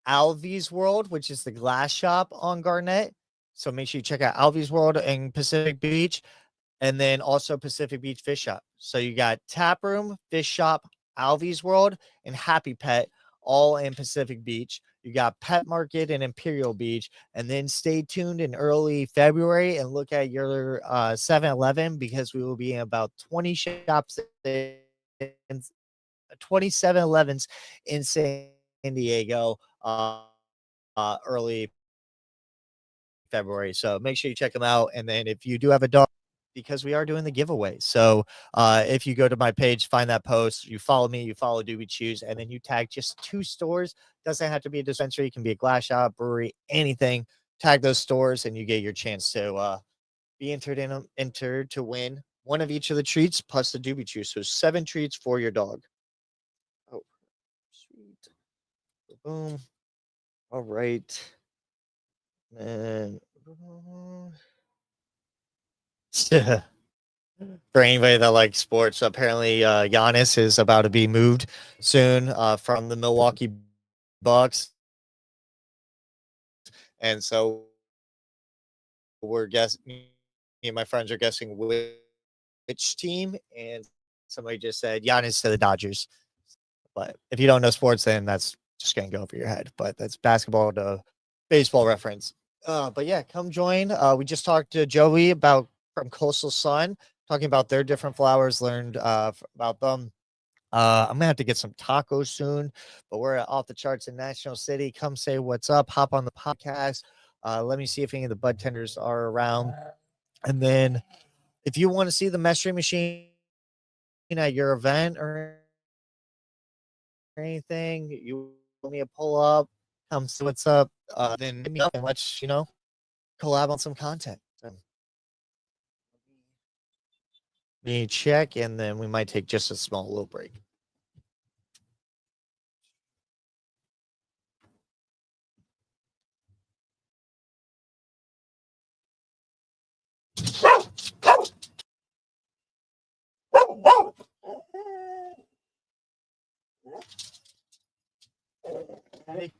S1: Alvy's World, which is the glass shop on Garnett. So make sure you check out Alvy's World in Pacific Beach, and then also Pacific Beach Fish Shop. So you got Tap Room, Fish Shop, Alvy's World, and Happy Pet, all in Pacific Beach. You got Pet Market in Imperial Beach, and then stay tuned in early February and look at your 7-Eleven, because we will be in about 20 shops, 27-Elevens in San Diego early February. So make sure you check them out. And then if you do have a dog, because we are doing the giveaway. So if you go to my page, find that post, you follow me, you follow Doobie Chews, and then you tag just 2 stores. Doesn't have to be a dispensary. It can be a glass shop, brewery, anything. Tag those stores and you get your chance to be entered to win one of each of the treats plus the Doobie Chews. So 7 treats for your dog. Oh, sweet. Boom. All right. And for anybody that likes sports, apparently Giannis is about to be moved soon from the Milwaukee Bucks. And so we're guessing, me and my friends are guessing which team. And somebody just said Giannis to the Dodgers. But if you don't know sports, then that's just going to go over your head. But that's basketball to baseball reference. But yeah, come join. We just talked to Joey from Coastal Sun, talking about their different flowers, learned about them. I'm gonna have to get some tacos soon, but we're off the charts in National City. Come say what's up, hop on the podcast. Let me see if any of the Budtenders are around. And then if you want to see the measuring machine at your event or anything, you want me to pull up, come see what's up, then hit me up and let's, collab on some content. Me check, and then we might take just a small little break. Hey,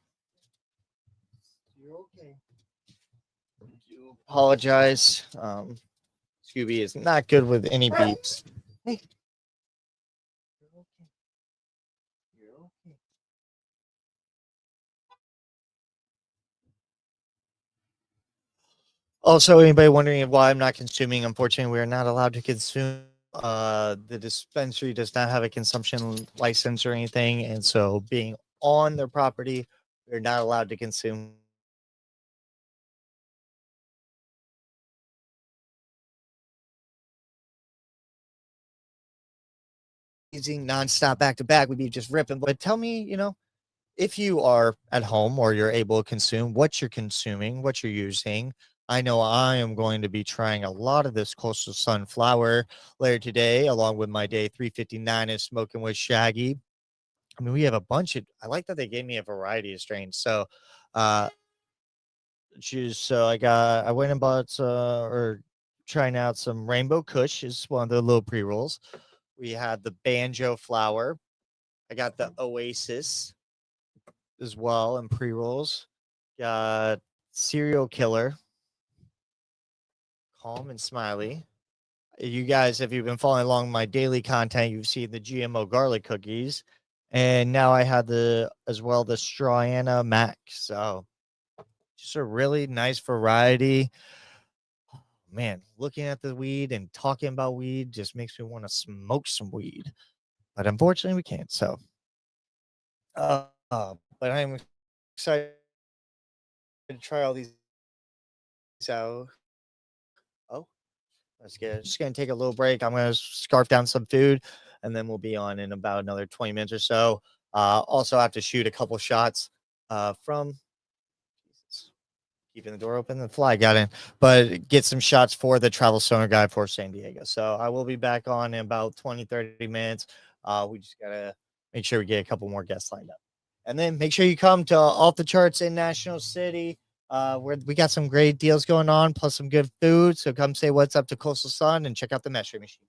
S1: you're okay. I do apologize. Scooby is not good with any beeps. Hey, you're okay. You're okay. Also, anybody wondering why I'm not consuming? Unfortunately, we are not allowed to consume. The dispensary does not have a consumption license or anything, and so being on their property, we're not allowed to consume. Using nonstop back to back would be just ripping. But tell me, if you are at home or you're able to consume, what you're consuming, what you're using. I know I am going to be trying a lot of this Coastal Sunflower later today, along with my day 359 is smoking with Shaggy. I mean, we have a bunch of, I like that they gave me a variety of strains. So, I went and bought, or trying out some Rainbow Kush is one of the little pre-rolls. We have the Banjo Flower. I got the Oasis as well and pre-rolls. Got Serial Killer, Calm and Smiley. You guys, if you've been following along my daily content, you've seen the GMO garlic cookies. And now I have the Strawyanna Mac. So just a really nice variety. Man, looking at the weed and talking about weed just makes me want to smoke some weed. But unfortunately we can't. So but I'm excited to try all these out. Oh, just gonna take a little break. I'm gonna scarf down some food, and then we'll be on in about another 20 minutes or so. Also have to shoot a couple shots from Jesus, keeping the door open. The fly got in, but get some shots for the travel stoner guide for San Diego. So I will be back on in about 20-30 minutes. We just gotta make sure we get a couple more guests lined up, and then make sure you come to Off the Charts in National City. Where we got some great deals going on, plus some good food. So come say what's up to Coastal Sun and check out the measuring machine.